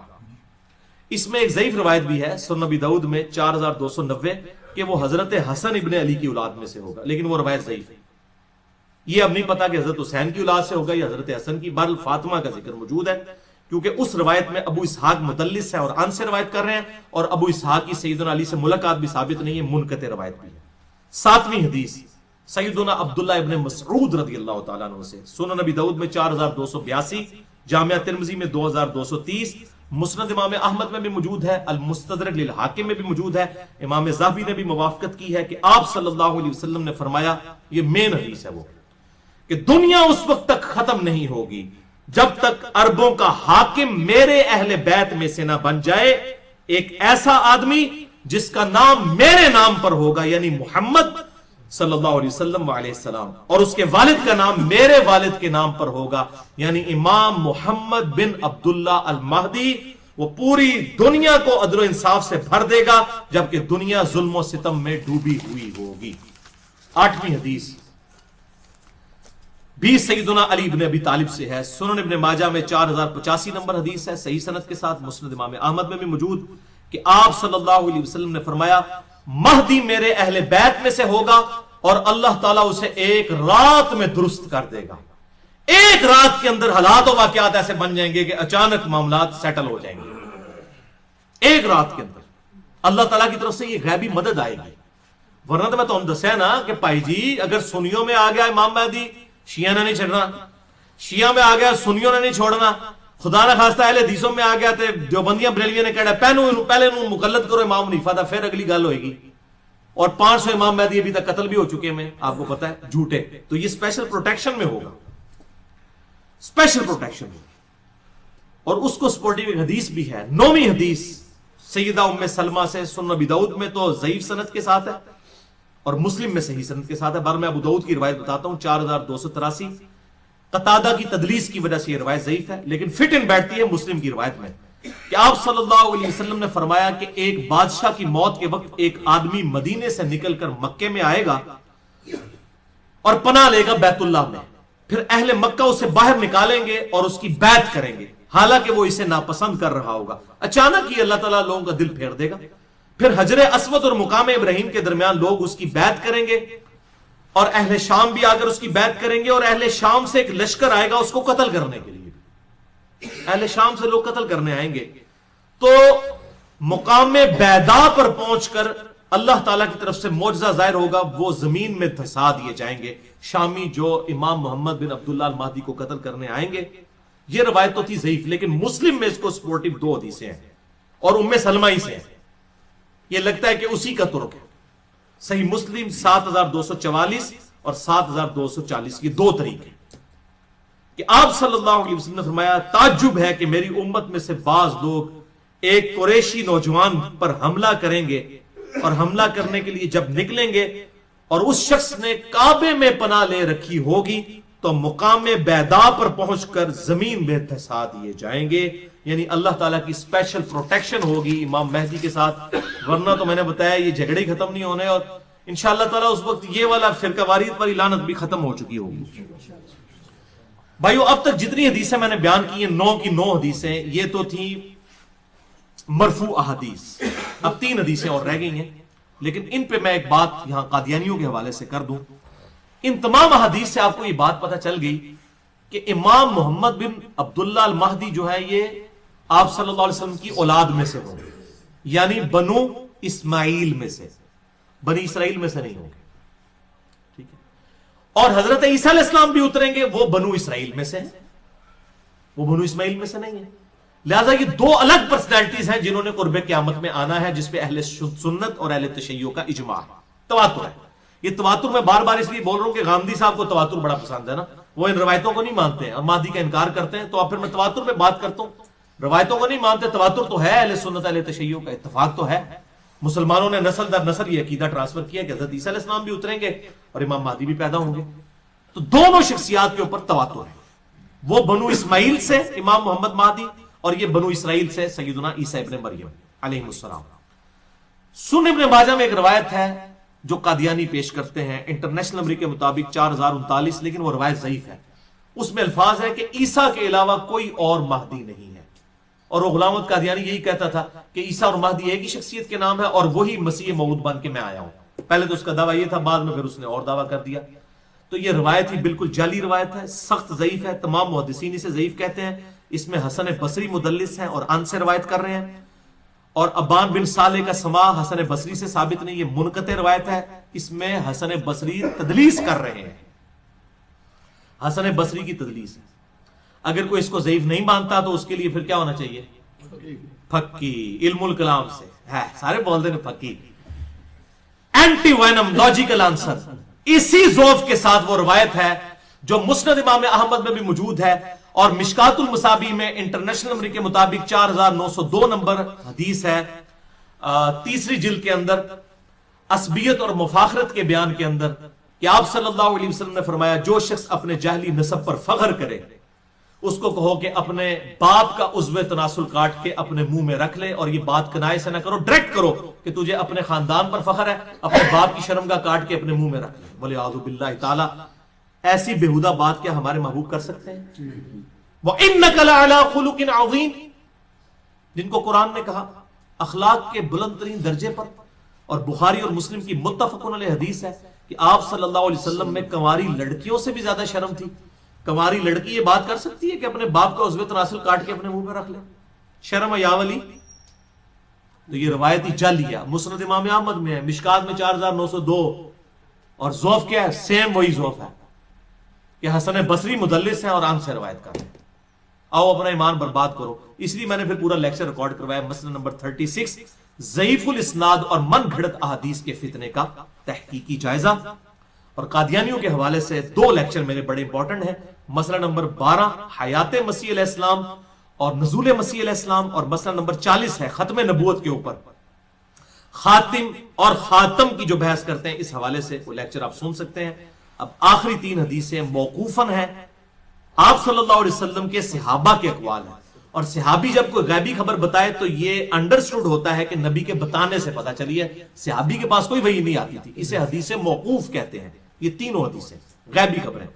[SPEAKER 1] اس میں ایک ضعیف روایت بھی ہے سنن ابی داؤد میں 4290 کہ وہ حضرت حسن ابن علی کی اولاد میں سے ہوگا، لیکن وہ روایت ضعیف ہے۔ یہ اب نہیں پتا کہ حضرت حسین کی اولاد سے ہوگا یا حضرت حسن کی، بہرحال فاطمہ کا ذکر موجود ہے، کیونکہ اس روایت میں ابو اسحاق مدلس ہے اور ان سے روایت کر رہے ہیں، اور ابو اسحاق کی سیدنا علی سے ملاقات بھی ثابت نہیں ہے، منقطع روایت بھی ہے۔ ساتویں حدیث سیدنا عبداللہ ابن مسعود رضی اللہ تعالیٰ عنہ سے، سنن نبی داؤد میں 4282، جامعہ ترمذی میں 2230، مسند امام احمد میں بھی موجود ہے، المستدرک للحاکم میں بھی موجود ہے، امام ذہبی نے بھی موافقت کی ہے کہ آپ صلی اللہ علیہ وسلم نے فرمایا، یہ مین حدیث ہے وہ، کہ دنیا اس وقت تک ختم نہیں ہوگی جب تک عربوں کا حاکم میرے اہل بیت میں سے نہ بن جائے ایک ایسا آدمی جس کا نام میرے نام پر ہوگا، یعنی محمد صلی اللہ علیہ وسلم علیہ السلام، اور اس کے والد کا نام میرے والد کے نام پر ہوگا، یعنی امام محمد بن عبداللہ المہدی۔ وہ پوری دنیا کو عدل و انصاف سے بھر دے گا جبکہ دنیا ظلم و ستم میں ڈوبی ہوئی ہوگی۔ آٹھویں حدیث بھی سیدنا علی بن ابی طالب سے ہے، سنن ابن ماجہ میں 4085 نمبر حدیث ہے، صحیح سند کے ساتھ، مسند امام احمد میں بھی موجود، کہ آپ صلی اللہ علیہ وسلم نے فرمایا مہدی میرے اہل بیت میں سے ہوگا اور اللہ تعالیٰ اسے ایک رات میں درست کر دے گا۔ ایک رات کے اندر حالات و واقعات ایسے بن جائیں گے کہ اچانک معاملات سیٹل ہو جائیں گے، ایک رات کے اندر اللہ تعالیٰ کی طرف سے یہ غیبی مدد آئے گی۔ ورنہ تو میں تو دسیا نا کہ بھائی جی اگر سنیوں میں آ گیا امام مہدی، شیعہ نے نہیں چھڑنا، شیعہ میں آ گیا سنیوں نے نہیں چھوڑنا، خدا نہ خواستہ اہل حدیثوں میں آ گیا تو دیوبندیاں بریلویوں نے کہا پہلے انہوں مقلد کرو امام حنیفہ تھا، پھر اگلی گل ہوئے گی، اور 500 امام مہدی ابھی تک قتل بھی ہو چکے ہیں، آپ کو پتا ہے، جھوٹے۔ تو یہ اسپیشل پروٹیکشن میں ہوگا، اسپیشل پروٹیکشن میں، اور اس کو سپورٹیو ایک حدیث بھی ہے، 9ویں حدیث سیدہ ام سلمہ سے، سنن ابی داؤد میں تو ضعیف سند کے ساتھ ہے اور مسلم میں صحیح سند کے ساتھ ہے، بار میں ابو داؤد کی روایت بتاتا ہوں 4283، قتادہ کی تدلیس کی وجہ سے یہ روایت ضعیف ہے لیکن فٹ ان بیٹھتی ہے مسلم کی روایت میں، کہ آپ صلی اللہ علیہ وسلم نے فرمایا کہ ایک بادشاہ کی موت کے وقت ایک آدمی مدینے سے نکل کر مکے میں آئے گا اور پناہ لے گا بیت اللہ میں، پھر اہل مکہ اسے باہر نکالیں گے اور اس کی بیعت کریں گے، حالانکہ وہ اسے ناپسند کر رہا ہوگا، اچانک ہی اللہ تعالیٰ لوگوں کا دل پھیر دے گا، پھر حجر اسود اور مقام ابراہیم کے درمیان لوگ اس کی بیعت کریں گے، اور اہل شام بھی آ کر اس کی بیعت کریں گے، اور اہل شام سے ایک لشکر آئے گا اس کو قتل کرنے کے لیے، اہل شام سے لوگ قتل کرنے آئیں گے، تو مقام بیدا پر پہنچ کر اللہ تعالیٰ کی طرف سے معجزہ ظاہر ہوگا، وہ زمین میں دھسا دیے جائیں گے شامی جو امام محمد بن عبداللہ المہدی کو قتل کرنے آئیں گے۔ یہ روایت تو تھی ضعیف لیکن مسلم میں اس کو سپورٹیو 2 حدیثیں ہیں اور ام سلمہ ہی سے ہیں، یہ لگتا ہے کہ اسی کا ترک ہے۔ صحیح مسلم 7244 اور 7240، یہ 2 طریقے کہ آپ صلی اللہ علیہ وسلم نے فرمایا تعجب ہے کہ میری امت میں سے بعض لوگ ایک قریشی نوجوان پر حملہ کریں گے اور حملہ کرنے کے لیے جب نکلیں گے اور اس شخص نے کعبے میں پناہ لے رکھی ہوگی تو مقام بیدا پر پہنچ کر زمین میں دھسا دیے جائیں گے، یعنی اللہ تعالیٰ کی اسپیشل پروٹیکشن ہوگی امام مہدی کے ساتھ، ورنہ تو میں نے بتایا یہ جھگڑے ختم نہیں ہونے، اور انشاءاللہ تعالیٰ اس وقت یہ والا فرقہ واریت والی لعنت بھی ختم ہو چکی ہوگی۔ بھائیو اب تک جتنی حدیثیں میں نے بیان کی ہیں 9 کی 9 حدیثیں، یہ تو تھی مرفوع احادیث، اب 3 حدیثیں اور رہ گئی ہیں، لیکن ان پہ میں ایک بات یہاں قادیانیوں کے حوالے سے کر دوں۔ ان تمام احادیث سے آپ کو یہ بات پتہ چل گئی کہ امام محمد بن عبداللہ المہدی جو ہے یہ آپ صلی اللہ علیہ وسلم کی اولاد میں سے ہوں گے، یعنی بنو اسماعیل میں سے، بنی اسرائیل میں سے نہیں ہوں گے، ٹھیک ہے، اور حضرت عیسیٰ علیہ السلام بھی اتریں گے وہ بنو اسرائیل میں سے ہیں، وہ بنو اسماعیل میں سے نہیں ہیں، لہذا یہ 2 الگ پرسنالٹیز ہیں جنہوں نے قرب قیامت میں آنا ہے، جس پہ اہل سنت اور اہل تشیع کا اجماع تواتر ہے، یہ تواتر میں بار بار اس لیے بول رہا ہوں کہ غامدی صاحب کو تواتر بڑا پسند ہے نا، وہ ان روایتوں کو نہیں مانتے ہیں اور مہدی کا انکار کرتے ہیں، تو اب پھر میں تواتر پہ بات کرتا ہوں. روایتوں کو نہیں مانتے، تواتر تو ہے اہل سنت اہل تشیع کا اتفاق تو ہے. مسلمانوں نے نسل در نسل یہ عقیدہ ٹرانسفر کیا کہ حضرت عیسیٰ علیہ السلام بھی اتریں گے اور امام مہدی بھی پیدا ہوں گے. تو دونوں شخصیات کے اوپر تواتر ہے، وہ بنو اسماعیل سے امام محمد مہدی اور یہ بنو اسرائیل سے سیدنا عیسیٰ ابن مریم علیہ السلام. سنن ابن ماجہ میں ایک روایت ہے جو قادیانی پیش کرتے ہیں انٹرنیشنل نمبر کے مطابق 4039، لیکن وہ روایت ضعیف ہے. اس میں الفاظ ہے کہ عیسیٰ کے علاوہ کوئی اور مہدی نہیں ہے، اور وہ غلام احمد قادیانی یہی کہتا تھا کہ عیسیٰ اور مہدی ایک ہی شخصیت کے نام ہے اور وہی مسیح موعود بن کے میں آیا ہوں. پہلے تو اس کا دعویٰ یہ تھا، بعد میں پھر اس نے اور دعویٰ کر دیا. تو یہ روایت ہی بالکل جعلی روایت ہے، سخت ضعیف ہے. تمام محدثین اسے ضعیف کہتے ہیں. اس میں حسن بصری مدلس ہیں اور ان سے روایت کر رہے ہیں، اور ابان بن صالح کا سماع حسن بصری سے ثابت نہیں، یہ منقطع روایت ہے. اس میں حسن بصری تدلیس کر رہے ہیں، حسن بصری کی تدلیس ہے. اگر کوئی اس کو ضعیف نہیں مانتا تو اس کے لیے پھر کیا ہونا چاہیے؟ پھکی. علم الکلام سے ہے، سارے بول دیں پھکی. Anti venom logical answer. اسی ذوف کے ساتھ وہ روایت ہے جو مسند امام احمد میں بھی موجود ہے اور مشکات المصابیح میں انٹرنیشنل نمبر کے مطابق 4902 نمبر حدیث ہے، تیسری جلد کے اندر عصبیت اور مفاخرت کے بیان کے اندر، کہ آپ صلی اللہ علیہ وسلم نے فرمایا جو شخص اپنے جاہلی نسب پر فخر کرے اس کو کہو کہ اپنے باپ کا عضو تناسل کاٹ کے اپنے منہ میں رکھ لے، اور یہ بات کنائے سے نہ کرو، ڈائریکٹ کرو کہ تجھے اپنے خاندان پر فخر ہے، اپنے باپ کی شرمگاہ کاٹ کے اپنے منہ میں رکھ لے. بولے اعوذ باللہ تعالی، ایسی بےہودہ بات کیا ہمارے محبوب کر سکتے ہیں؟ وَإِنَّكَ لَعَلَىٰ خُلُقٍ عَظِيمٍ، جن کو قرآن نے کہا اخلاق کے بلند ترین درجے پر. اور بخاری اور مسلم کی متفقن علیہ حدیث ہے کہ آپ صلی اللہ علیہ وسلم میں کنواری لڑکیوں سے بھی زیادہ شرم تھی. کنواری لڑکی یہ بات کر سکتی ہے کہ اپنے باپ کا عضو تناسل کاٹ کے اپنے منہ میں رکھ لے؟ شرم یا ولی. تو یہ روایتی جعلی ہے. مسند امام احمد میں ہے، مشکات میں 4902، اور ذوف کیا ہے؟ سیم وہی ذوف ہے کہ حسن بصری مدلس ہیں اور عام سے روایت کر رہے ہیں. آؤ اپنا ایمان برباد کرو. اس لیے میں نے پھر پورا لیکچر ریکارڈ کروایا، مسئلہ نمبر 36 ضعیف الاسناد اور من گھڑت احادیث کے فتنے کا تحقیقی جائزہ. اور قادیانیوں کے حوالے سے 2 لیکچر میرے بڑے امپورٹنٹ ہیں. مسئلہ نمبر 12 حیات مسیح علیہ السلام اور نزول مسیح علیہ السلام، اور مسئلہ نمبر 40 ہے ختم نبوت کے اوپر، خاتم اور خاتم کی جو بحث کرتے ہیں. اس حوالے سے وہ لیکچر آپ سن سکتے ہیں. اب آخری 3 حدیثیں موقوفاً ہیں، آپ صلی اللہ علیہ وسلم کے صحابہ کے اقوال ہیں. اور صحابی جب کوئی غیبی خبر بتائے تو یہ انڈرسٹوڈ ہوتا ہے کہ نبی کے بتانے سے پتہ چلی ہے، صحابی کے پاس کوئی وحی نہیں آتی تھی. اسے حدیث موقوف کہتے ہیں. یہ تینوں حدیثیں غیبی خبریں.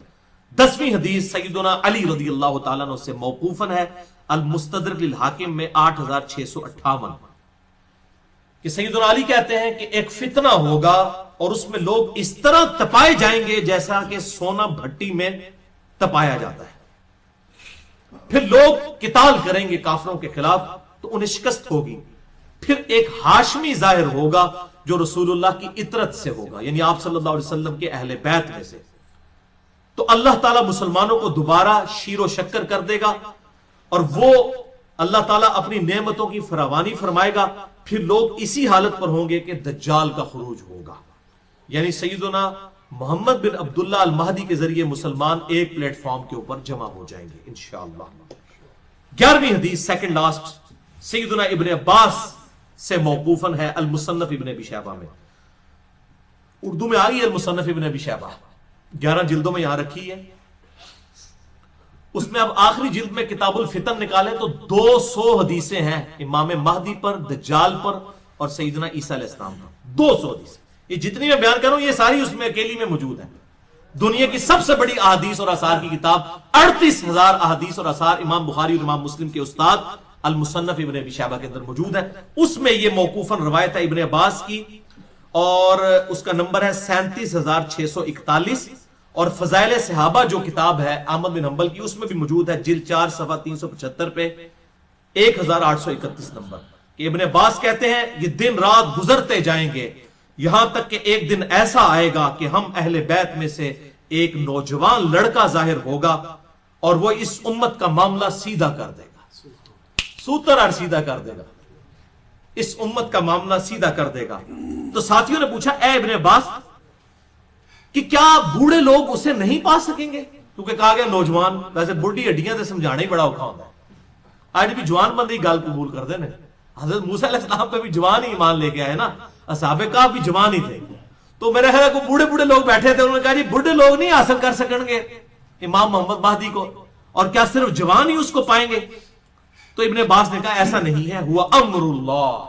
[SPEAKER 1] 10ویں حدیث سیدنا علی رضی اللہ تعالیٰ عنہ سے موقوفاً ہے، المستدرک للحاکم میں 8658، کہ سیدنا علی کہتے ہیں کہ ایک فتنہ ہوگا اور اس میں لوگ اس طرح تپائے جائیں گے جیسا کہ سونا بھٹی میں تپایا جاتا ہے. پھر لوگ قتال کریں گے کافروں کے خلاف تو انہیں شکست ہوگی. پھر ایک ہاشمی ظاہر ہوگا جو رسول اللہ کی اطرت سے ہوگا، یعنی آپ صلی اللہ علیہ وسلم کے اہل بیت میں سے. تو اللہ تعالیٰ مسلمانوں کو دوبارہ شیر و شکر کر دے گا اور وہ اللہ تعالیٰ اپنی نعمتوں کی فراوانی فرمائے گا. پھر لوگ اسی حالت پر ہوں گے کہ دجال کا خروج ہوگا، یعنی سیدنا محمد بن عبداللہ المہدی کے ذریعے مسلمان ایک پلیٹ فارم کے اوپر جمع ہو جائیں گے انشاءاللہ. 11ویں حدیث سیکنڈ لاسٹ سیدنا ابن عباس سے موقوفاً ہے، المصنف ابن ابی شیبہ میں. اردو میں آئی ہے المصنف ابن ابی شیبہ، 11 جلدوں میں یہاں رکھی ہے. اس میں اب آخری جلد میں کتاب الفتن نکالے تو 200 حدیثیں ہیں امام مہدی پر، دجال پر اور سیدنا عیسیٰ علیہ السلام پر. 200 حدیثیں. یہ جتنی میں بیان کروں یہ ساری اس میں اکیلی میں موجود ہیں. دنیا کی سب سے بڑی احادیث اور آثار کی کتاب 38,000 احادیث اور آثار امام بخاری اور امام مسلم کے استاد المصنف ابن ابی شیبہ کے اندر موجود ہے. اس میں یہ موقوفاً روایت ہے ابن عباس کی اور اس کا نمبر ہے 37,641. اور فضائل صحابہ جو کتاب ہے احمد بن حنبل کی، اس میں بھی موجود ہے جلد 4 صفحہ 375 پہ 1831 نمبر، کہ ابن عباس کہتے ہیں یہ دن رات گزرتے جائیں گے یہاں تک کہ ایک دن ایسا آئے گا کہ ہم اہل بیت میں سے ایک نوجوان لڑکا ظاہر ہوگا اور وہ اس امت کا معاملہ سیدھا کر دے گا. سوتر اور سیدھا کر دے گا، اس امت کا معاملہ سیدھا کر دے گا. تو ساتھیوں نے پوچھا اے ابن عباس کہ کیا بوڑھے لوگ اسے نہیں پا سکیں گے؟ کیونکہ کہا گیا نوجوان، ویسے بڑھی ہڈیاں سے سمجھانا ہی بڑا اوکھا ہوتا ہے. آج بھی جوان بندے ہی گال قبول کر دینے. حضرت موسیٰ علیہ السلام پہ بھی جوان ہی ایمان لے کے آئے نا، اصحاب کہف بھی جوان ہی تھے. تو میرے خیال ہے بوڑھے بوڑھے لوگ بیٹھے تھے، انہوں نے کہا جی بوڑھے لوگ نہیں حاصل کر سکیں گے امام محمد مہدی کو، اور کیا صرف جوان ہی اس کو پائیں گے؟ تو ابن عباس نے کہا ایسا نہیں ہے، ہوا امر اللہ،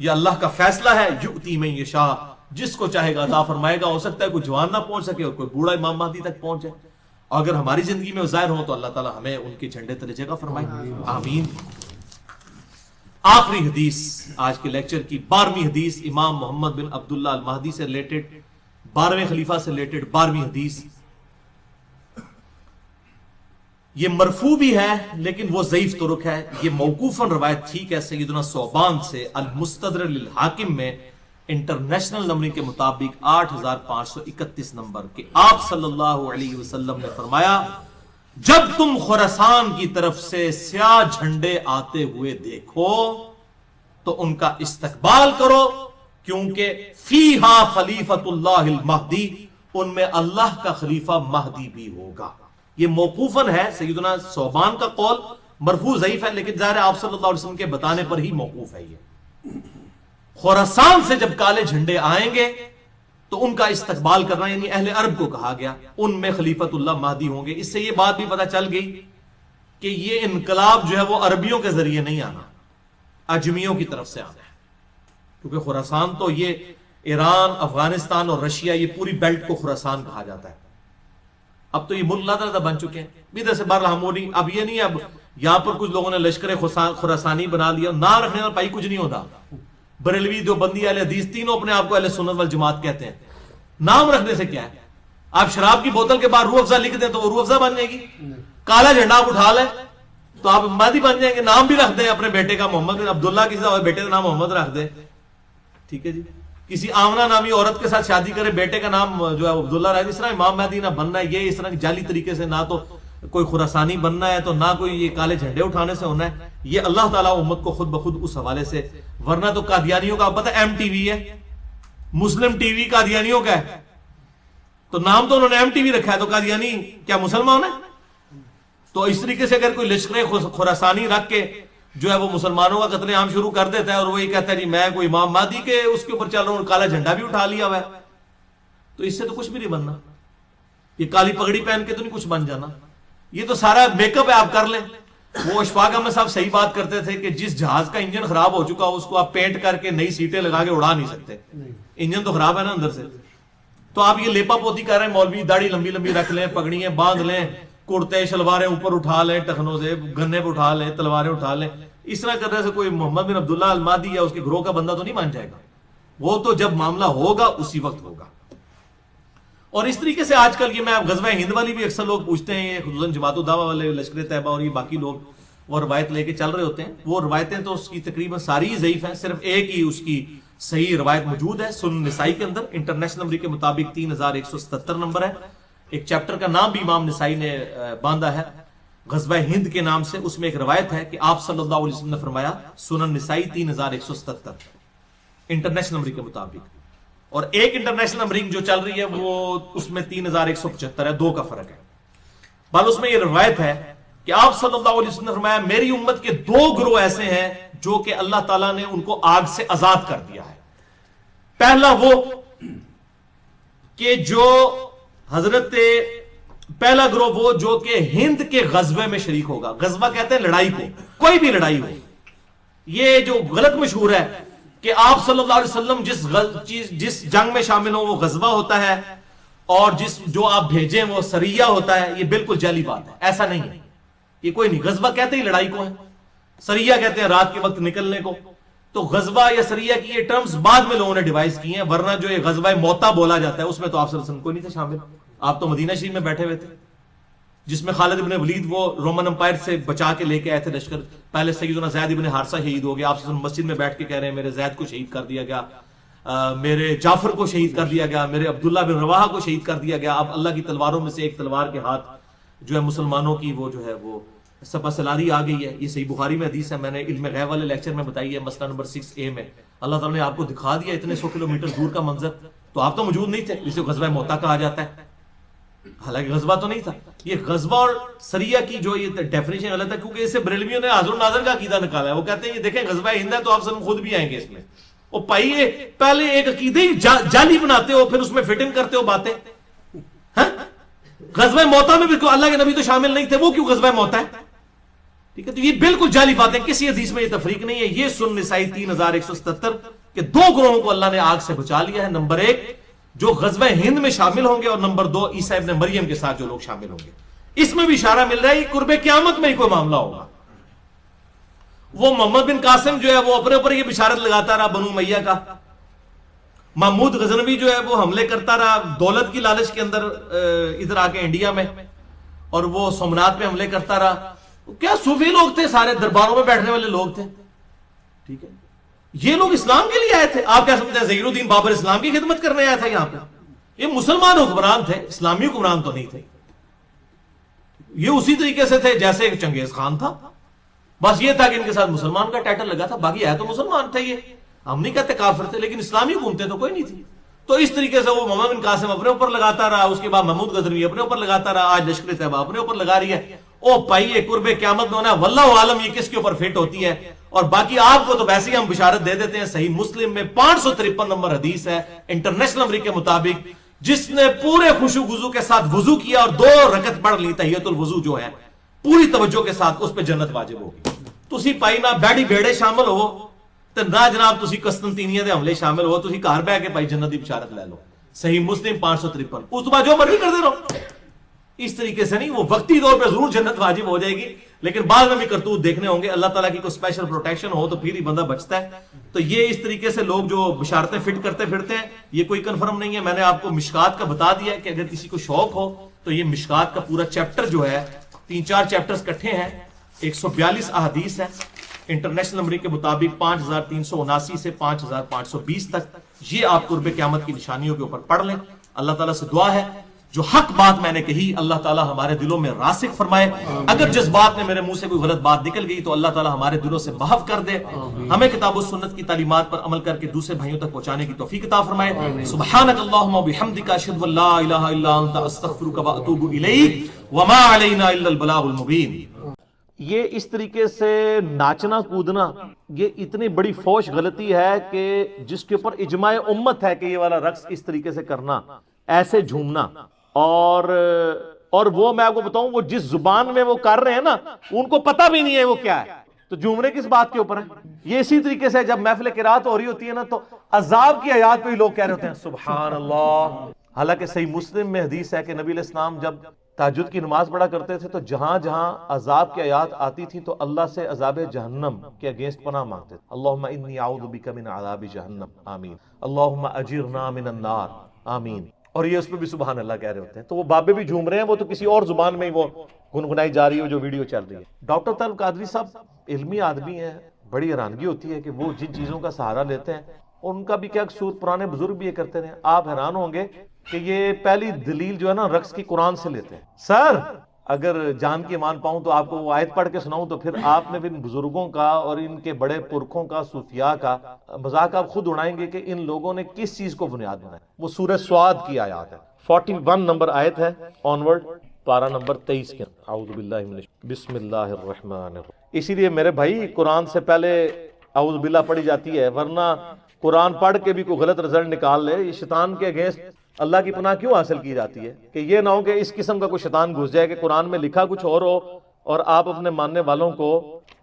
[SPEAKER 1] یہ اللہ کا فیصلہ ہے، یؤتی من یشاء، جس کو چاہے گا عطا فرمائے گا. ہو سکتا ہے کوئی جوان نہ پہنچ سکے اور کوئی بوڑھا امام مہدی تک پہنچے. اگر ہماری زندگی میں ظاہر ہو تو اللہ تعالی ہمیں ان کے جھنڈے تلے جگہ فرمائے. آمین. آخری حدیث آج کے لیکچر کی 12ویں حدیث، امام محمد بن عبداللہ المہدی سے ریلیٹڈ، 12ویں خلیفہ سے ریلیٹڈ 12ویں حدیث. یہ مرفوع بھی ہے لیکن وہ ضعیف طرق ہے. یہ موقوفاً روایت ٹھیک ہے سیدنا ثوبان سے المستدرک للحاکم میں انٹرنیشنل نمبرنگ کے مطابق 8531 نمبر کہ آپ صلی اللہ علیہ وسلم نے فرمایا جب تم خراسان کی طرف سے سیاہ جھنڈے آتے ہوئے دیکھو تو ان کا استقبال کرو، کیونکہ فیہا خلیفۃ اللہ المہدی، ان میں اللہ کا خلیفہ مہدی بھی ہوگا. یہ موقوفاً ہے سیدنا ثوبان کا قول، مرفوع ضعیف ہے لیکن ظاہر آپ صلی اللہ علیہ وسلم کے بتانے پر ہی موقوف ہے. یہ خراسان سے جب کالے جھنڈے آئیں گے تو ان کا استقبال کرنا، یعنی اہل عرب کو کہا گیا، ان میں خلیفۃ اللہ مہدی ہوں گے. اس سے یہ بات بھی پتہ چل گئی کہ یہ انقلاب جو ہے وہ عربیوں کے ذریعے نہیں آنا، اجمیوں کی طرف سے آنا ہے. کیونکہ خراسان تو یہ ایران، افغانستان اور رشیا، یہ پوری بیلٹ کو خراسان کہا جاتا ہے. اب تو یہ ملک علیحدہ بن چکے ہیں. ادھر سے بہرحال ہموری اب یہ نہیں، اب یہاں پر کچھ لوگوں نے لشکر خراسانی بنا لیا. نام رکھنے کا پائی کچھ نہیں ہوتا. بریلوی، دیوبندی، اہل حدیث تینوں اپنے آپ کو اہل سنت والجماعت کہتے ہیں. نام رکھنے سے کیا ہے؟ آپ شراب کی بوتل کے بعد روح افزا لکھ دیں تو وہ روح افزا بن جائے گی. کالا جھنڈا آپ اٹھا لیں تو آپ مہدی بن جائیں گے. نام بھی رکھ دیں اپنے بیٹے کا محمد بن عبداللہ، کسی بیٹے کا نام محمد رکھ دیں، ٹھیک ہے جی. کسی آمنہ نامی عورت کے ساتھ شادی کرے، بیٹے کا نام جو ہے عبداللہ رکھ دیں. اس طرح امام مہدی نہ بننا ہے، یہ اس طرح کی جعلی طریقے سے نہ تو کوئی خراسانی بننا ہے تو نہ کوئی یہ کالے جھنڈے اٹھانے سے ہونا ہے. یہ اللہ تعالیٰ امت کو خود بخود اس حوالے سے، ورنہ تو قادیانیوں کا پتہ ایم ٹی وی ہے، مسلم ٹی وی قادیانیوں کا ہے، تو نام تو انہوں نے ایم ٹی وی رکھا ہے، تو قادیانی کیا مسلمان ہے؟ تو اس طریقے سے اگر کوئی لشکر خراسانی رکھ کے جو ہے وہ مسلمانوں کا قتل عام شروع کر دیتا ہے اور وہ یہ کہتا ہے جی میں کوئی امام مہدی کے اس کے اوپر چل رہا ہوں، کالا جھنڈا بھی اٹھا لیا ہوا ہے، تو اس سے تو کچھ بھی نہیں بننا. یہ کالی پگڑی پہن کے تو نہیں کچھ بن جانا. یہ تو سارا میک اپ ہے، آپ کر لیں. وہ اشفاق احمد صاحب صحیح بات کرتے تھے کہ جس جہاز کا انجن خراب ہو چکا اس کو آپ پینٹ کر کے نئی سیٹیں لگا کے اڑا نہیں سکتے، انجن تو خراب ہے نا اندر سے. تو آپ یہ لیپا پوتی کر رہے ہیں، مولوی داڑھی لمبی لمبی رکھ لیں، پگڑیاں باندھ لیں، کرتے شلواریں اوپر اٹھا لیں، ٹخنوں سے گنے پہ اٹھا لیں، تلواریں اٹھا لیں. اس طرح کرنے سے کوئی محمد بن عبداللہ المہدی یا اس کے گروہ کا بندہ تو نہیں مان جائے گا. وہ تو جب معاملہ ہوگا اسی وقت ہوگا. اور اس طریقے سے آج کل یہ میں غزوہ ہند والی بھی اکثر لوگ پوچھتے ہیں، خصوصاً جماعت الدعوہ والے، لشکر طیبہ اور یہ باقی لوگ وہ روایت لے کے چل رہے ہوتے ہیں. وہ روایتیں تو اس کی تقریباً ساری ہی ضعیف ہیں، صرف ایک ہی اس کی صحیح روایت موجود ہے سنن نسائی کے اندر، انٹرنیشنل نمبر کے مطابق 3177 نمبر ہے. ایک چیپٹر کا نام بھی امام نسائی نے باندھا ہے غزوہ ہند کے نام سے. اس میں ایک روایت ہے کہ آپ صلی اللہ علیہ وسلم نے فرمایا، سنن نسائی 3177 انٹرنیشنل نمبر کے مطابق. اور ایک انٹرنیشنل نمبرنگ جو چل رہی ہے وہ اس میں 3175 ہے، 2 کا فرق ہے. بل اس میں یہ روایت ہے کہ آپ صلی اللہ علیہ وسلم نے فرمایا میری امت کے 2 گروہ ایسے ہیں جو کہ اللہ تعالیٰ نے ان کو آگ سے آزاد کر دیا ہے. پہلا وہ کہ پہلا گروہ وہ جو کہ ہند کے غزوے میں شریک ہوگا. غزوہ کہتے ہیں لڑائی کو، کوئی بھی لڑائی ہو. یہ جو غلط مشہور ہے کہ آپ صلی اللہ علیہ وسلم جس جنگ میں شامل ہوں وہ غزوہ ہوتا ہے اور جو آپ بھیجیں وہ سریہ ہوتا ہے، یہ بالکل جعلی بات ہے. ایسا نہیں ہے، یہ کوئی نہیں. غزوہ کہتے ہی لڑائی کو ہے، سریہ کہتے ہیں رات کے وقت نکلنے کو. تو غزوہ یا سریہ کی یہ ٹرمز بعد میں لوگوں نے ڈیوائز کی ہیں، ورنہ جو یہ غزوہ موتا بولا جاتا ہے اس میں تو آپ صلی اللہ علیہ وسلم کوئی نہیں تھے شامل. آپ تو مدینہ شریف میں بیٹھے ہوئے تھے، جس میں خالد ابن ولید وہ رومن امپائر سے بچا کے لے کے آئے تھے لشکر. پہلے سیدنا زید ابن حارثہ شہید ہو گیا، آپ صلی اللہ علیہ وسلم مسجد میں بیٹھ کے کہہ رہے ہیں میرے زید کو شہید کر دیا گیا، میرے جعفر کو شہید کر دیا گیا، میرے عبداللہ بن رواحہ کو شہید کر دیا گیا. اب اللہ کی تلواروں میں سے ایک تلوار کے ہاتھ جو ہے مسلمانوں کی وہ جو ہے وہ سپہ سلاری آ گئی ہے. یہ صحیح بخاری میں حدیث ہے، میں نے علم غیب والے لیکچر میں بتائی ہے، مسئلہ نمبر 6A میں. اللہ تعالیٰ نے آپ کو دکھا دیا اتنے 100 کلومیٹر دور کا منظر تو آپ تو موجود نہیں تھے، جسے غزوہ موتا کہا جاتا ہے، حالانکہ غزوہ تو نہیں تھا۔ یہ غزوہ اور سریہ کی جو یہ ڈیفینیشن غلط ہے، کیونکہ اسے بریلویوں نے حاضر ناظر کا عقیدہ نکالا ہے۔ وہ کہتے ہیں یہ دیکھیں غزوہ ہند ہے تو آپ سب خود بھی آئیں گے اس میں۔ وہ پائیے پہلے ایک عقیدے ہی جعلی بناتے ہو، پھر اس میں فٹ ان کرتے ہو باتیں۔ ہاں غزوہ موتا میں بھی اللہ کے نبی تو شامل نہیں تھے، وہ کیوں غزوہ موتا ہے؟ ٹھیک ہے، تو یہ بالکل جعلی باتیں، کسی حدیث میں یہ تفریق نہیں ہے۔ یہ سن نسائی 3177 کہ دو گروہوں کو اللہ نے آگ سے بچا لیا ہے، نمبر 1 جو غزوہ ہند میں شامل ہوں گے، اور نمبر 2 عیسیٰ ابن مریم کے ساتھ جو لوگ شامل ہوں گے۔ اس میں بھی اشارہ مل رہا ہے قرب قیامت میں ہی کوئی معاملہ ہوگا۔ وہ محمد بن قاسم جو ہے وہ اپنے اوپر یہ بشارت لگاتا رہا بنو امیہ کا، محمود غزنوی جو ہے وہ حملے کرتا رہا دولت کی لالچ کے اندر ادھر آ کے انڈیا میں، اور وہ سومنات پہ حملے کرتا رہا۔ کیا صوفی لوگ تھے، سارے درباروں میں بیٹھنے والے لوگ تھے، ٹھیک ہے۔ یہ لوگ اسلام کے لیے آئے تھے، آپ کیا سمجھتے ہیں ظہیر الدین بابر اسلام کی خدمت کرنے آیا تھا یہاں پہ؟ یہ مسلمان حکمران تھے، اسلامی حکمران تو نہیں تھے۔ یہ اسی طریقے سے تھے جیسے چنگیز خان تھا، بس یہ تھا کہ ان کے ساتھ مسلمان کا ٹائٹل لگا تھا، باقی ہے تو مسلمان تھے۔ یہ ہم نہیں کہتے کافر تھے، لیکن اسلامی حکومتیں تو کوئی نہیں تھی۔ تو اس طریقے سے وہ محمد بن قاسم اپنے اوپر لگاتا رہا، اس کے بعد محمود غزنوی اپنے اوپر لگاتا رہا، آج لشکر طیبہ اپنے اوپر لگا رہی ہے۔ او پائیے قرب قیامت میں ہونا ہے، واللہ عالم یہ کس کے اوپر فٹ ہوتی ہے۔ اور باقی آپ کو تو ویسے ہی ہم بشارت دے دیتے ہیں، صحیح مسلم میں 553 نمبر حدیث ہے انٹرنیشنل نمبر کے مطابق، جس نے پورے خشوع وضو کے ساتھ وضو کیا اور 2 رکعت پڑھ لی تحیۃ الوضو جو ہے پوری توجہ کے ساتھ، اس پہ جنت واجب ہوگی۔ تسی پائی نہ بیڑی بیڑے شامل ہو تے نہ جناب تسی قسطنطینیہ دے حملے شامل ہو، تسی گھر بیٹھ کے بھائی جنت دی بشارت لے لو۔ صحیح مسلم 553، اس تو بعد جو مرضی کرتے رہو۔ اس طریقے سے نہیں، وہ وقتی طور پہ ضرور جنت واجب ہو جائے گی، لیکن بعد میں بھی کرتوت دیکھنے ہوں گے، اللہ تعالیٰ کی کوئی اسپیشل پروٹیکشن ہو تو پھر ہی بندہ بچتا ہے۔ تو یہ اس طریقے سے لوگ جو بشارتیں فٹ کرتے پھرتے ہیں، یہ کوئی کنفرم نہیں ہے۔ میں نے آپ کو مشکات کا بتا دیا کہ اگر کسی کو شوق ہو تو یہ مشکات کا پورا چیپٹر جو ہے 3-4 چیپٹرز کٹھے ہیں، 142 احادیث ہیں انٹرنیشنل نمبر کے مطابق 5379 سے 5520 تک۔ یہ آپ قرب قیامت کی نشانیوں کے اوپر پڑھ لیں۔ اللہ تعالیٰ سے دعا ہے جو حق بات میں نے کہی اللہ تعالیٰ ہمارے دلوں میں راسخ فرمائے، اگر جس بات میں میرے منہ سے کوئی غلط بات نکل گئی تو اللہ تعالیٰ ہمارے دلوں سے محو کر دے، ہمیں کتاب و سنت کی تعلیمات پر عمل کر کے دوسرے بھائیوں تک پہنچانے کی توفیق عطا فرمائے۔ سبحانک اللہم و بحمدک اشہد ان لا الہ الا انت استغفرک و اتوب الیک وما علینا الا البلاغ المبین۔ یہ اس طریقے سے ناچنا کودنا یہ اتنی بڑی فوش غلطی ہے کہ جس کے اوپر اجماع امت ہے کہ یہ والا رقص اس طریقے سے کرنا، ایسے جھومنا، اور وہ میں آپ کو بتاؤں وہ جس زبان میں وہ کر رہے ہیں نا ان کو پتہ بھی نہیں ہے وہ کیا ہے، تو جھومنے کس بات کے اوپر ہے؟ یہ اسی طریقے سے جب محفل قرات ہو رہی ہوتی ہے نا تو عذاب کی آیات پہ ہی لوگ کہہ رہے ہوتے ہیں سبحان اللہ، حالانکہ صحیح مسلم میں حدیث ہے کہ نبی علیہ السلام جب تہجد کی نماز پڑھا کرتے تھے تو جہاں جہاں عذاب کی آیات آتی تھی تو اللہ سے عذاب جہنم کے اگینسٹ پناہ مانگتے تھے۔ اللہم انی اعوذ بک من عذاب جہنم آمین، اللہم اجرنا من النار آمین، اور یہ اس پہ بھی سبحان اللہ کہہ رہے ہوتے ہیں۔ تو وہ بابے بھی جھوم رہے ہیں، وہ تو کسی اور زبان میں ہی وہ گنگنائی جا رہی ہے جو ویڈیو چل رہی ہے۔ ڈاکٹر طلب قادری صاحب علمی آدمی ہیں، بڑی حیرانگی ہوتی ہے کہ وہ جن چیزوں کا سہارا لیتے ہیں اور ان کا بھی کیا قصور، پرانے بزرگ بھی یہ کرتے رہے۔ آپ حیران ہوں گے کہ یہ پہلی دلیل جو ہے نا رقص کی قرآن سے لیتے ہیں۔ سر اگر جان کی مان پاؤں تو آپ کو وہ آیت پڑھ کے سناؤں تو پھر آپ نے ان بزرگوں کا اور ان کے بڑے پرکھوں کا صوفیاء کا مذاق آپ خود اڑائیں گے کہ ان لوگوں نے کس چیز کو بنیاد بنایا۔ وہ سورہ سواد کی آیات ہے، 41 نمبر آیت ہے آنورڈ، پارہ نمبر 23 کے اعوذ باللہ من بسم اللہ الرحمن الرحیم۔ اسی لیے میرے بھائی قرآن سے پہلے اعوذ باللہ پڑھی جاتی ہے، ورنہ قرآن پڑھ کے بھی کوئی غلط رزلٹ نکال لے، یہ شیطان کے اگینسٹ اللہ کی پناہ کیوں حاصل کی جاتی ہے کہ یہ نہ ہو کہ اس قسم کا کوئی شیطان گھس جائے کہ قرآن میں لکھا کچھ اور ہو اور آپ اپنے ماننے والوں کو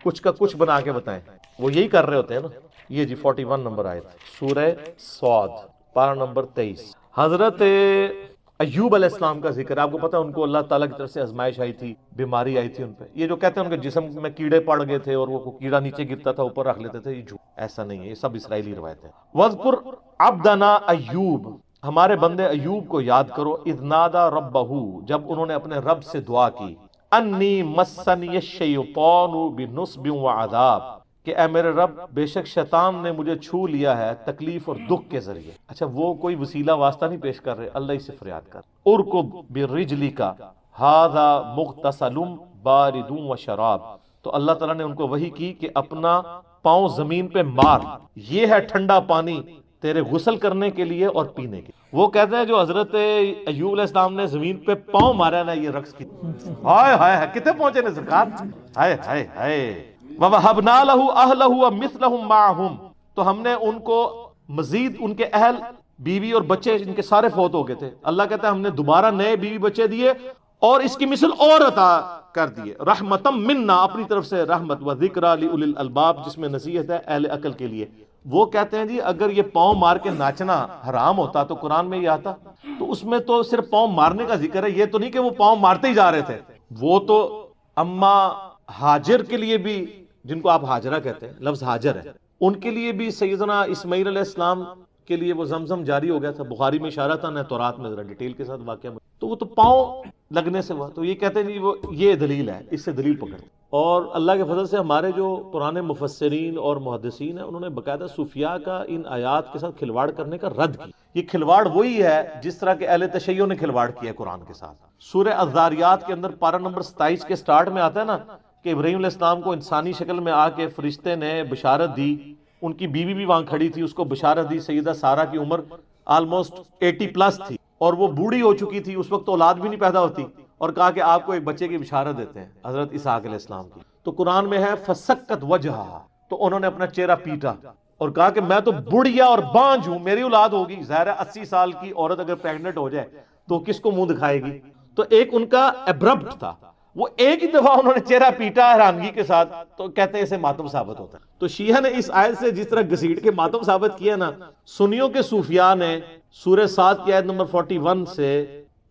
[SPEAKER 1] کچھ کا کچھ بنا کے بتائیں۔ وہ یہی کر رہے ہوتے ہیں نا۔ یہ جی 41 نمبر آیت سورہ سعد پارہ نمبر 23۔ حضرت ایوب علیہ السلام کا ذکر ہے، آپ کو پتہ ہے ان کو اللہ تعالیٰ کی طرف سے آزمائش آئی تھی، بیماری آئی تھی ان پہ۔ یہ جو کہتے ہیں ان کے جسم میں کیڑے پڑ گئے تھے اور وہ کیڑا نیچے گرتا تھا اوپر رکھ لیتے تھے، یہ جھوٹ، ایسا نہیں ہے، یہ سب اسرائیلی روایت ہے۔ وَاذْكُرْ عَبْدَنَا ایوب، ہمارے بندے ایوب کو یاد کرو، اذ نادا ربہ، جب انہوں نے اپنے رب سے دعا کی، انی مسنی الشیطان بنصب وعذاب، کہ اے میرے رب بے شک شیطان نے مجھے چھو لیا ہے تکلیف اور دکھ کے ذریعے۔ اچھا وہ کوئی وسیلہ واسطہ نہیں پیش کر رہے، اللہ ہی سے فریاد کر۔ ارکب برجلک ھذا مغتسل بارد وشراب، تو اللہ تعالیٰ نے ان کو وحی کی کہ اپنا پاؤں زمین پہ مار، یہ ہے ٹھنڈا پانی
[SPEAKER 2] تیرے غسل کرنے کے لیے اور پینے کے. وہ کہتے ہیں جو حضرت ایوب علیہ السلام نے زمین پہ پاؤں مارا نا، یہ رقص کی. ہائے ہائے کتنے پہنچے نا سرکار. ہائے ہائے ہائے. وَوَهَبْنَا لَهُ أَهْلَهُ وَمِثْلَهُمْ مَعَهُمْ، تو ہم نے ان کو مزید ان کے اہل، بیوی اور بچے ان کے سارے فوت ہو گئے تھے. اللہ کہتا ہے ہم نے دوبارہ نئے بیوی بچے دیے اور اس کی مثل اور عطا کر دیے. رحمتم منا، اپنی طرف سے رحمت. و ذکرى لأولی الالباب، جس میں نصیحت ہے اہل عقل کے لیے. وہ کہتے ہیں جی اگر یہ پاؤں مار کے ناچنا حرام ہوتا تو قرآن میں یہ آتا؟ تو اس میں تو صرف پاؤں مارنے کا ذکر ہے، یہ تو نہیں کہ وہ پاؤں مارتے ہی جا رہے تھے. وہ تو اما ہاجر کے لیے بھی، جن کو آپ ہاجرہ کہتے ہیں، لفظ ہاجر ہے، ان کے لیے بھی سیدنا اسماعیل علیہ السلام کے لیے وہ زمزم جاری ہو گیا تھا. بخاری میں اشارہ تھا، نہ تورات میں ذرا ڈیٹیل کے ساتھ واقعہ میں. تو وہ تو پاؤں لگنے سے ہوا. تو یہ کہتے ہیں جی وہ یہ دلیل ہے، اس سے دلیل پکڑتے. اور اللہ کے فضل سے ہمارے جو پرانے مفسرین اور محدثین ہیں، انہوں نے باقاعدہ صوفیاء کا ان آیات کے ساتھ کھلواڑ کرنے کا رد کی. یہ کھلواڑ وہی ہے جس طرح کہ اہل تشیع نے کھلواڑ کیا ہے قرآن کے ساتھ. سورہ الذاریات کے اندر پارہ نمبر 27 کے سٹارٹ میں آتا ہے نا کہ ابراہیم علیہ السلام کو انسانی شکل میں آ کے فرشتے نے بشارت دی. ان کی بیوی بھی وہاں کھڑی تھی، اس کو بشارت دی. سیدہ سارہ کی عمر آلموسٹ 80+ تھی اور وہ بوڑھی ہو چکی تھی، اس وقت اولاد بھی نہیں پیدا ہوتی، اور کہا کہ آپ کو ایک بچے کی بشارت دیتے ہیں، حضرت اسحاق علیہ السلام کی. تو قرآن میں ہے فسکت وجہا، تو انہوں نے اپنا چہرہ پیٹا اور کہا کہ میں تو بڑھیا اور بانجھ ہوں، میری اولاد ہوگی. ظاہر ہے 80 سال کی عورت اگر پریگننٹ ہو جائے تو کس کو منہ دکھائے گی. تو ایک ان کا ایبرپٹ تھا، وہ ایک ہی دفعہ انہوں نے چہرہ پیٹا حیرانگی کے ساتھ، تو کہتے ہیں اسے ماتم ثابت ہوتا ہے. تو شیعہ نے اس آیت سے جس طرح گھسیٹ کے ماتم ثابت کیا نا، سنیوں کے صوفیاء نے سورہ 7 کی آیت نمبر 41 سے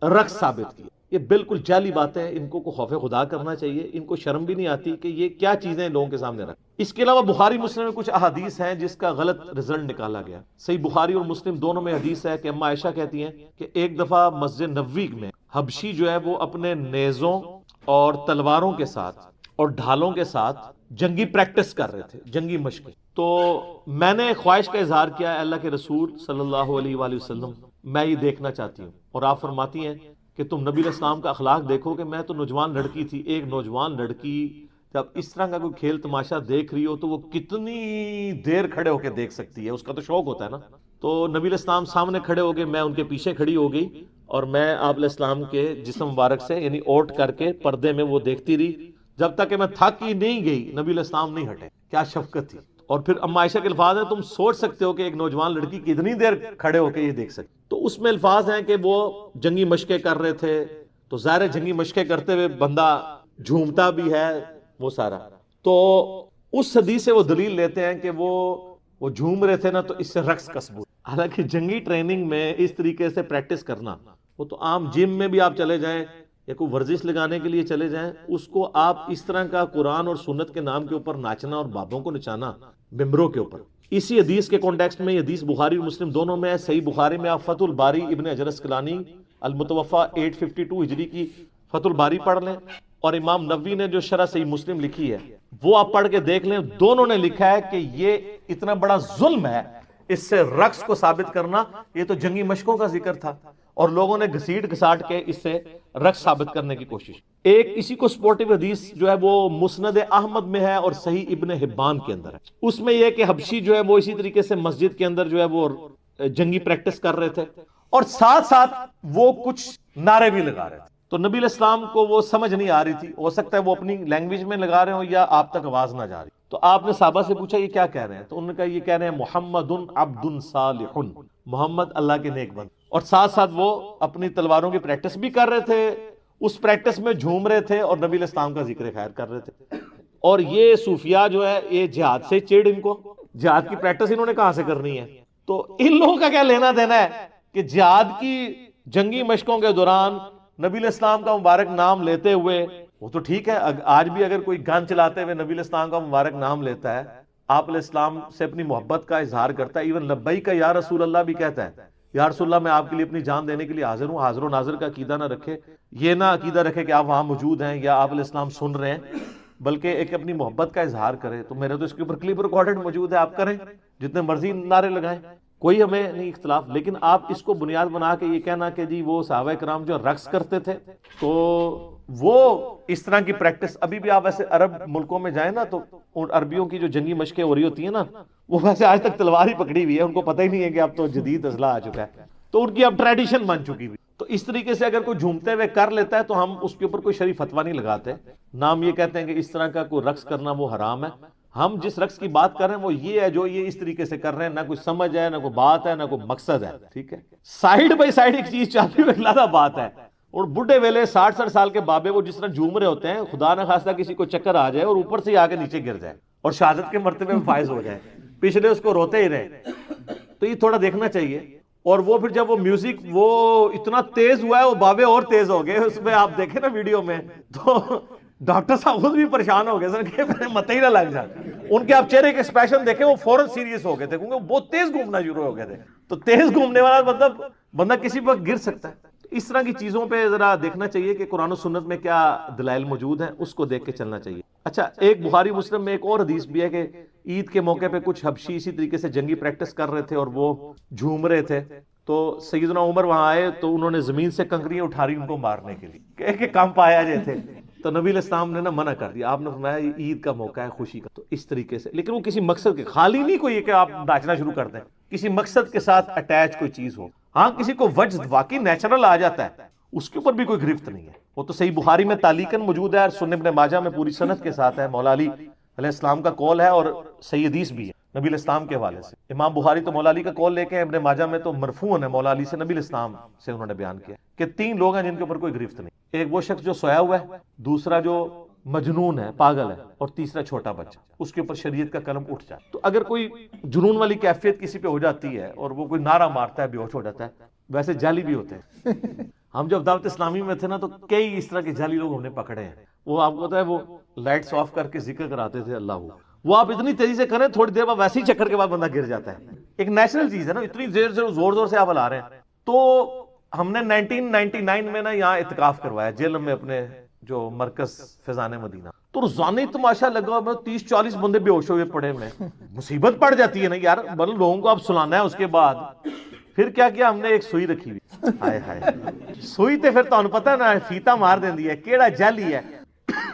[SPEAKER 2] رقص ثابت کیا. یہ بالکل جعلی باتیں ہیں، ان کو خوف خدا کرنا چاہیے. ان کو شرم بھی نہیں آتی کہ یہ کیا چیزیں لوگوں کے سامنے رکھ. اس کے علاوہ بخاری مسلم میں کچھ احادیث ہیں جس کا غلط رزلٹ نکالا گیا. صحیح بخاری اور مسلم دونوں میں حدیث ہے کہ اما عائشہ کہتی ہیں کہ ایک دفعہ مسجد نبوی میں حبشی جو ہے وہ اپنے نیزوں اور تلواروں کے ساتھ اور ڈھالوں کے ساتھ جنگی پریکٹس کر رہے تھے، جنگی مشقیں. تو میں نے خواہش کا اظہار کیا، اللہ کے رسول صلی اللہ علیہ وآلہ وسلم میں یہ دیکھنا چاہتی ہوں. اور آپ فرماتی ہیں کہ تم نبی علیہ السلام کا اخلاق دیکھو کہ میں تو نوجوان لڑکی تھی. ایک نوجوان لڑکی جب اس طرح کا کوئی کھیل تماشا دیکھ رہی ہو تو وہ کتنی دیر کھڑے ہو کے دیکھ سکتی ہے، اس کا تو شوق ہوتا ہے نا. تو نبی علیہ السلام سامنے کھڑے ہو گئے، میں ان کے پیچھے کھڑی ہو گئی اور میں آپ علیہ السلام کے جسم مبارک سے یعنی اوٹ کر کے پردے میں وہ دیکھتی رہی جب تک کہ میں تھک ہی نہیں گئی. نبی علیہ السلام نہیں ہٹے. کیا شفقت تھی. اور پھر اما عائشہ کے الفاظ ہیں تم سوچ سکتے ہو کہ ایک نوجوان لڑکی کتنی دیر کھڑے ہو کے یہ دیکھ سکتی. تو اس میں الفاظ ہیں کہ وہ جنگی مشقیں کر رہے تھے. تو ظاہر جنگی مشقیں کرتے ہوئے بندہ جھومتا بھی ہے وہ سارا. تو اس حدیث سے وہ دلیل لیتے ہیں کہ وہ جھوم رہے تھے نا تو اس سے رقص کا ثبوت. حالانکہ جنگی ٹریننگ میں اس طریقے سے پریکٹس کرنا، وہ تو عام جم میں بھی آپ چلے جائیں یا کوئی ورزش لگانے کے لیے چلے جائیں، اس کو آپ اس طرح کا قرآن اور سنت کے نام کے اوپر ناچنا اور بابوں کو نچانا ممبروں کے اوپر. اسی حدیث کے کانٹیکسٹ میں، یہ حدیث بخاری اور مسلم دونوں میں ہے. صحیح بخاری میں آپ فتح الباری ابن حجر اسقلانی المتوفا 852 ہجری کی فتح الباری پڑھ لیں، اور امام نووی نے جو شرح صحیح مسلم لکھی ہے وہ آپ پڑھ کے دیکھ لیں. دونوں نے لکھا ہے کہ یہ اتنا بڑا ظلم ہے اس سے رقص کو ثابت کرنا. یہ تو جنگی مشقوں کا ذکر تھا اور لوگوں نے گھسیٹ گھساٹ کے اس سے رقص ثابت کرنے کی کوشش. ایک اسی کو سپورٹیو حدیث جو ہے وہ مسند احمد میں ہے اور صحیح ابن حبان کے اندر ہے. اس میں یہ کہ حبشی جو ہے وہ اسی طریقے سے مسجد کے اندر جو ہے وہ جنگی پریکٹس کر رہے تھے اور ساتھ ساتھ وہ کچھ نعرے بھی لگا رہے تھے. تو نبی علیہ السلام کو وہ سمجھ نہیں آ رہی تھی. ہو سکتا ہے وہ اپنی لینگویج میں لگا رہے ہوں یا آپ تک آواز نہ جا رہی. تو آپ نے صحابہ سے پوچھا یہ کیا کہہ رہے ہیں؟ تو انہوں نے کہا یہ کہہ رہے ہیں محمد عبد صالح، محمد اللہ کے نیک بندے. اور ساتھ ساتھ وہ اپنی تلواروں کی پریکٹس بھی کر رہے تھے، اس پریکٹس میں جھوم رہے تھے اور نبی علیہ السلام کا ذکر خیر کر رہے تھے. اور یہ صوفیاء جو ہے یہ جہاد سے چڑ، ان کو جہاد کی پریکٹس انہوں نے کہاں سے کرنی ہے؟ تو ان لوگوں کا کیا لینا دینا ہے کہ جہاد کی جنگی مشقوں کے دوران نبی علیہ السلام کا مبارک نام لیتے ہوئے، وہ تو ٹھیک ہے آج بھی اگر کوئی گن چلاتے ہوئے نبی علیہ السلام کا مبارک نام لیتا ہے، آپ علیہ السلام سے اپنی محبت کا اظہار کرتا ہے، ایون لبیک یا رسول اللہ بھی کہتا ہے، یا رسول اللہ میں آپ کے لیے اپنی جان دینے کے لیے حاضر ہوں. حاضر و ناظر کا عقیدہ نہ رکھے، یہ نہ عقیدہ رکھے کہ آپ وہاں موجود ہیں یا آپ علیہ السلام سن رہے ہیں، بلکہ ایک اپنی محبت کا اظہار کرے. تو میرے تو اس کے اوپر کلپ ریکارڈڈ موجود ہے، آپ کریں جتنے مرضی نعرے لگائیں. کوئی ہمیں نہیں اختلاف، لیکن آپ اس کو بنیاد بنا کے یہ کہنا کہ جی وہ صحابہ کرام جو رقص کرتے تھے تو وہ اس طرح کی پریکٹس ابھی بھی آپ ایسے عرب ملکوں میں جائیں نا تو ان عربیوں کی جو جنگی مشقیں ہو رہی ہوتی ہیں نا وہ ویسے آج تک تلوار ہی پکڑی ہوئی ہے، ان کو پتہ ہی نہیں ہے کہ اب تو جدید اسلحہ آ چکا ہے، تو ان کی اب ٹریڈیشن بن چکی ہوئی. تو اس طریقے سے اگر کوئی جھومتے ہوئے کر لیتا ہے تو ہم اس کے اوپر کوئی شرعی فتویٰ نہیں لگاتے، نام یہ کہتے ہیں کہ اس طرح کا کوئی رقص کرنا وہ حرام ہے. ہم جس رقص کی بات کر رہے ہیں وہ یہ ہے جو یہ اس طریقے سے کر رہے ہیں، نہ کوئی سمجھ ہے، نہ کوئی بات ہے، نہ کوئی مقصد ہے. ٹھیک ہے، سائیڈ بائی سائیڈ ایک چیز چاہتی ہوئی لادہ بات ہے. اور بڈھے ویلے 60 سال کے بابے وہ جس طرح جھوم رہے ہوتے ہیں، خدا نہ خواستہ کسی کو چکر آ جائے اور اوپر سے آ کے نیچے گر جائے اور شہادت کے مرتبے میں فائز ہو جائے، پچھلے اس کو روتے ہی رہے. تو یہ تھوڑا دیکھنا چاہیے. اور وہ پھر جب وہ میوزک وہ اتنا تیز ہوا ہے وہ بابے اور تیز ہو گئے، اس میں آپ دیکھیں نا ویڈیو میں تو ڈاکٹر صاحب خود بھی پریشان ہو گئے سر کہ مت ہی نہ لگ جائے. ان کے آپ چہرے کے ایکسپریشن دیکھیں وہ فوراً سیریس ہو گئے تھے کیونکہ وہ بہت تیز گھومنا شروع ہو گئے تھے. تو تیز گھومنے والا بندہ کسی وقت گر سکتا ہے. اس طرح کی چیزوں پہ ذرا دیکھنا چاہیے کہ قرآن و سنت میں کیا دلائل موجود ہیں، اس کو دیکھ کے چلنا چاہیے. اچھا، ایک بخاری مسلم میں ایک اور حدیث بھی ہے کہ عید کے موقع پہ کچھ حبشی اسی طریقے سے جنگی پریکٹس کر رہے تھے اور وہ جھوم رہے تھے، تو سیدنا عمر وہاں آئے تو انہوں نے زمین سے کنکریاں اٹھاری ان کو مارنے کے لیے کہ کم پایا جائے تھے. تو نبی علیہ السلام نے منع کر دیا. آپ نے فرمایا یہ عید کا موقع ہے، خوشی کا. تو اس طریقے سے، لیکن وہ کسی مقصد کے خالی نہیں کوئی کہ آپ ناچنا شروع کر دیں، کسی مقصد کے ساتھ اٹیچ کوئی چیز ہو. ہاں کسی کو وجد واقعی نیچرل آ جاتا ہے اس کے اوپر بھی کوئی گرفت نہیں ہے. وہ تو صحیح بخاری میں تعلیقاً موجود ہے اور سنن ابن ماجہ میں پوری سند کے ساتھ ہے. مولا علی علیہ السلام کا قول ہے اور صحیح حدیث بھی ہے نبی علیہ السلام کے حوالے سے. امام بخاری تو مولا علی کا قول لے کے، ابن ماجہ میں تو مرفوعاً ہے مولا علی سے نبی علیہ السلام سے انہوں نے بیان کیا کہ 3 لوگ ہیں جن کے اوپر کوئی گرفت نہیں. ایک وہ شخص جو سویا ہوا ہے، دوسرا جو مجنون ہے، پاگل ہے، اور تیسرا چھوٹا بچہ، اس کے اوپر شریعت کا قلم اٹھ جائے. تو اگر کوئی جنون والی کیفیت کسی پہ ہو جاتی ہے اور وہ کوئی نعرہ مارتا ہے، بے ہوش ہو جاتا ہے. ویسے جعلی بھی ہوتے ہیں. ہم جب دعوت اسلامی میں تھے نا تو کئی اس طرح کے جعلی لوگ ہم نے پکڑے ہیں. وہ آپ کو پتا ہے وہ لائٹس آف کر کے ذکر کراتے تھے اللہ، وہ آپ اتنی تیزی سے کریں تھوڑی دیر بعد ویسے ہی چکر کے بعد بندہ گر جاتا ہے. ایک نیچرل چیز ہے نا، اتنی دیر سے زور سے آپ ہلا رہے ہیں. تو ہم نے 1999 میں نا یہاں اعتکاف کروایا جیلم میں اپنے جو مرکز فیضان مدینہ. تو روزانہ ہی تماشا لگا، 30-40 بندے بے ہوش ہوئے پڑے میں. مصیبت پڑ جاتی ہے نا یار، مطلب لوگوں کو آپ سلانا ہے. اس کے بعد پھر کیا کیا ہم نے، ایک سوئی رکھی ہوئی. ہائے ہائے، سوئی تے پھر تمہیں پتہ نا فیتا مار دیندی ہے. کیڑا جعلی ہے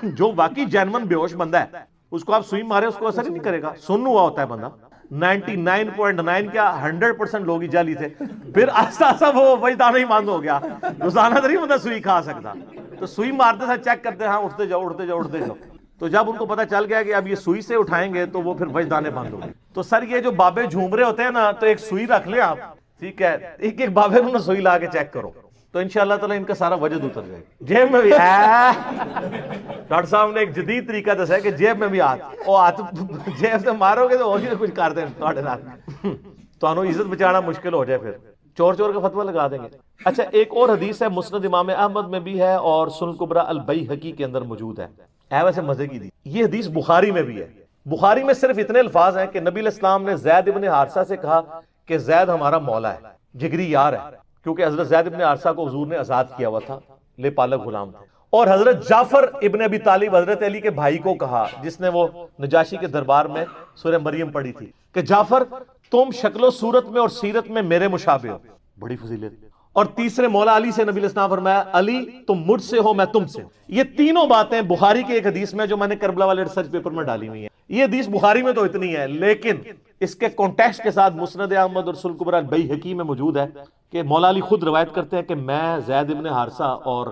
[SPEAKER 2] جو واقعی جینون بے ہوش بندہ ہے اس کو آپ سوئی مارے اس کو اثر ہی نہیں کرے گا. سن ہوا ہوتا ہے بندہ. 99.9 کیا 100% لوگ ہی جعلی تھے. پھر آہستہ آہستہ وہ وجدان ہی بند ہو گیا. روزانہ تو نہیں بندہ سوئی کھا سکتا. تو سوئی مارتے تھا، چیک کرتے ہاں اٹھتے جاؤ اٹھتے جاؤ اٹھتے جاؤ. تو جب ان کو پتا چل گیا کہ اب یہ سوئی سے اٹھائیں گے تو وہ پھر وجدانے بند ہو گئے. تو سر یہ جو بابے جھوم رہے ہوتے ہیں نا، تو ایک سوئی رکھ لیں آپ، ٹھیک ہے، ایک ایک بابے نے سوئی لا کے چیک کرو تو انشاءاللہ تعالیٰ ان کا سارا وجد اتر جائے گا. جیب میں بھی ڈاکٹر صاحب نے ایک جدید طریقہ دسا ہے کہ جیب میں بھی ہاتھ جیب سے مارو گے تو اور کچھ کر دیں تو عزت بچانا مشکل ہو جائے، پھر چور کا فتویٰ لگا دیں گے. اچھا، ایک اور حدیث ہے مسند امام احمد میں بھی ہے اور سنن کبریٰ البیہقی کے اندر موجود ہے. ویسے مزے کی دی یہ حدیث بخاری میں بھی ہے. بخاری میں صرف اتنے الفاظ ہیں کہ نبی علیہ السلام نے زید ابن حارثہ سے کہا کہ زید ہمارا مولا ہے، جگری یار ہے، کیونکہ حضرت زید ابن حارثہ کو حضور نے آزاد کیا ہوا تھا، لے پالک غلام تھا. اور حضرت جعفر ابن ابی طالب حضرت علی کے بھائی کو کہا، جس نے وہ نجاشی کے دربار میں سورہ مریم پڑھی تھی، کہ جعفر تم شکل و صورت میں اور سیرت میں میرے مشابہ ہو. بڑی فضیلت. اور تیسرے مولا علی سے نبی علیہ السلام فرمایا علی تم مجھ سے ہو میں تم سے ہوں. یہ تینوں باتیں بخاری کی ایک حدیث میں جو میں نے کربلا والے ریسرچ پیپر میں ڈالی ہوئی ہیں. یہ حدیث بخاری میں تو اتنی ہے لیکن اس کے کانٹیکسٹ کے ساتھ مسند احمد اور سنن کبریٰ البیہقی میں موجود ہے کہ مولا علی خود روایت کرتے ہیں کہ میں زید ابن حارثہ اور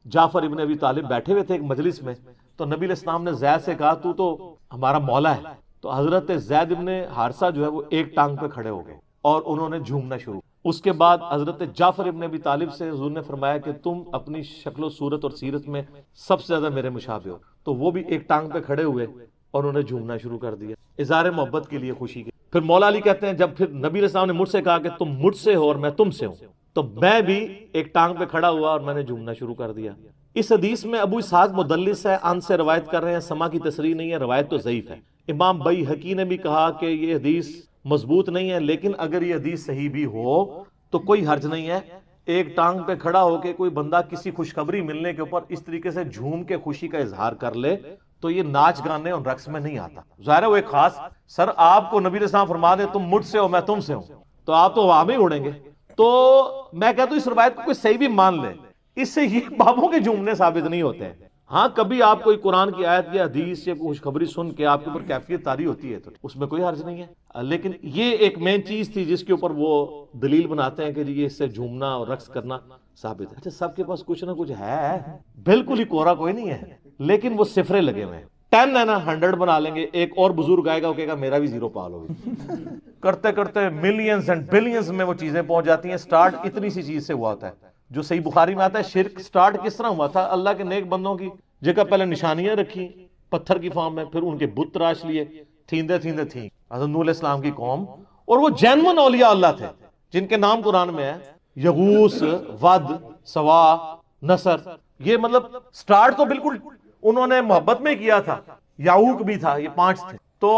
[SPEAKER 2] جعفر ابن ابی طالب بیٹھے ہوئے تھے ایک مجلس میں. تو نبی علیہ السلام نے زید سے کہا تو ہمارا مولا ہے. تو حضرت زید ابن حارثہ جو ہے وہ ایک ٹانگ پہ کھڑے ہو گئے اور انہوں نے جھومنا شروع. اس کے بعد حضرت جعفر ابن ابی طالب سے حضور نے فرمایا کہ تم اپنی شکل و صورت اور سیرت میں سب سے زیادہ میرے مشابہ ہو. تو وہ بھی ایک ٹانگ پہ کھڑے ہوئے اور انہوں نے جھومنا شروع کر دیا اظہار محبت کے لیے، خوشی کے. پھر مولا علی کہتے ہیں جب پھر نبی علیہ السلام نے مجھ سے کہا کہ تم مجھ سے ہو اور میں تم سے ہوں، تو میں بھی ایک ٹانگ پہ کھڑا ہوا اور میں نے جھومنا شروع کر دیا. اس حدیث میں ابو اسحاق مدلس ہے، ان سے روایت کر رہے ہیں، سما کی تصریح نہیں ہے، روایت تو ضعیف ہے. امام بیہقی نے بھی کہا کہ یہ حدیث مضبوط نہیں ہے، لیکن اگر یہ حدیث صحیح بھی ہو تو کوئی حرج نہیں ہے. ایک ٹانگ پہ کھڑا ہو کے کوئی بندہ کسی خوشخبری ملنے کے اوپر اس طریقے سے جھوم کے خوشی کا اظہار کر لے تو یہ ناچ گانے اور رقص میں نہیں آتا. ظاہر ہے وہ ایک خاص، سر آپ کو نبی علیہ السلام فرما دے تم مجھ سے ہو میں تم سے ہوں، تو آپ تو وہاں بھی اڑیں گے. تو میں کہتا ہوں اس روایت کو کوئی صحیح بھی مان لے, اس سے یہ بابوں کے جھومنے ثابت نہیں ہوتے ہیں. ہاں کبھی آپ کوئی قرآن کی آیت یا حدیث یا خوشخبری سن کے آپ کے اوپر کیفیت طاری ہوتی ہے تو اس میں کوئی حرج نہیں ہے, لیکن یہ ایک مین چیز تھی جس کے اوپر وہ دلیل بناتے ہیں کہ یہ اس سے جھومنا اور رقص کرنا ثابت ہے. اچھا سب کے پاس کچھ نہ کچھ ہے, بالکل ہی کوڑا کوئی نہیں ہے, لیکن وہ صفرے لگے ہوئے ہیں. 10 ہے نا 100 بنا لیں گے, ایک اور بزرگ آئے گا وہ کہے گا میرا بھی 0 پال ہوگی. کرتے کرتے ملینز اینڈ بلینز میں وہ چیزیں پہنچ جاتی ہیں. سٹارٹ اتنی سی چیز سے ہوا ہوتا ہے جو صحیح بخاری میں آتا ہے. شرک سٹارٹ کس طرح ہوا تھا؟ اللہ کے نیک بندوں کی جگہ پہلے نشانیاں رکھی پتھر کی فارم میں, پھر ان کے بت تراش لیے, تھیندے تھیندے تھیں حضرت نوح علیہ السلام کی قوم, اور وہ جینون اولیاء اللہ تھے جن کے نام قرآن میں ہے, یغوث, ود, سوا, نصر. یہ مطلب سٹارٹ تو بالکل انہوں نے محبت میں کیا تھا, یعوق بھی تھا, یہ 5 تھے تو,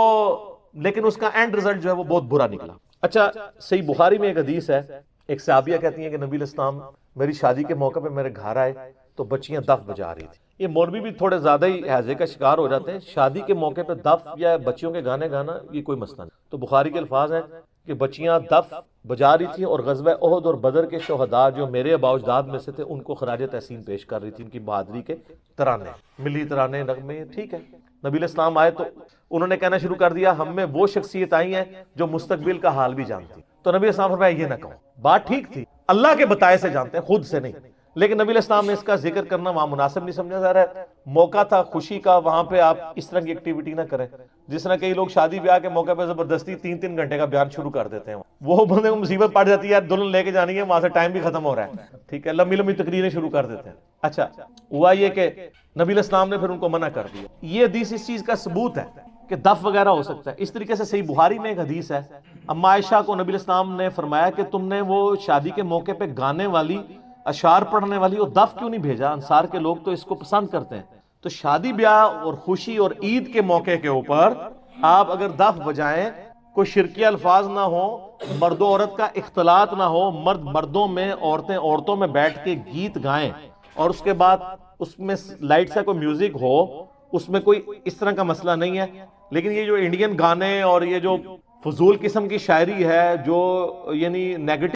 [SPEAKER 2] لیکن اس کا اینڈ رزلٹ جو ہے وہ بہت برا نکلا. اچھا صحیح بخاری میں ایک حدیث ہے, ایک صحابیہ کہتی ہیں کہ نبی علیہ السلام میری شادی کے موقع پہ میرے گھر آئے تو بچیاں دف بجا رہی تھی. یہ مولوی بھی تھوڑے زیادہ ہی ہیضے کا شکار ہو جاتے ہیں. شادی کے موقع پہ دف یا بچیوں کے گانے گانا یہ کوئی مسئلہ نہیں. تو بخاری کے الفاظ ہیں کہ بچیاں دف بجا رہی تھیں اور غزوہ احد اور بدر کے شہداء جو میرے آباء و اجداد میں سے تھے ان کو خراج تحسین پیش کر رہی تھی, ان کی بہادری کے ترانے, ملی ترانے, نغمے. ٹھیک ہے, نبی علیہ السلام آئے تو انہوں نے کہنا شروع کر دیا ہم میں وہ شخصیت آئی ہیں جو مستقبل کا حال بھی جانتی. تو نبی علیہ السلام فرمایا یہ نہ کہو, بات ٹھیک تھی, اللہ کے بتائے سے جانتے ہیں, خود سے نہیں, لیکن نبی علیہ السلام نے اس کا ذکر کرنا وہاں مناسب نہیں سمجھا جا رہا ہے. موقع تھا خوشی کا, وہاں پہ آپ اس طرح کی ایکٹیویٹی نہ کریں. جس طرح کئی لوگ شادی بیاہ کے موقع پہ زبردستی 3 گھنٹے کا بیان شروع کر دیتے ہیں, وہ بندے کو مصیبت پڑ جاتی ہے یار دلہن لے کے جانی ہے, وہاں سے ٹائم بھی ختم ہو رہا ہے, ٹھیک ہے, لمبی لمبی تقریریں شروع کر دیتے ہیں. اچھا ہوا یہ کہ نبی علیہ السلام نے پھر ان کو منع کر دیا. یہ حدیث اس چیز کا ثبوت ہے کہ دف وغیرہ ہو سکتا ہے. اس طریقے سے صحیح بخاری میں ایک حدیث ہے, اما عائشہ کو نبی علیہ السلام نے فرمایا کہ تم نے وہ شادی کے موقع پہ گانے والی, اشعار پڑھنے والی اور دف کیوں نہیں بھیجا؟ انصار کے لوگ تو اس کو پسند کرتے ہیں. تو شادی بیاہ اور خوشی اور عید کے موقع کے اوپر آپ اگر دف بجائیں, کوئی شرکی الفاظ نہ ہو, مرد و عورت کا اختلاط نہ ہو, مرد مردوں میں, عورتیں عورتوں میں بیٹھ کے گیت گائیں, اور اس کے بعد اس میں لائٹ سے کوئی میوزک ہو, اس میں کوئی اس طرح کا مسئلہ نہیں ہے. لیکن یہ جو انڈین گانے اور یہ جو فضول قسم کی شاعری ہے جو یعنی نیگیٹو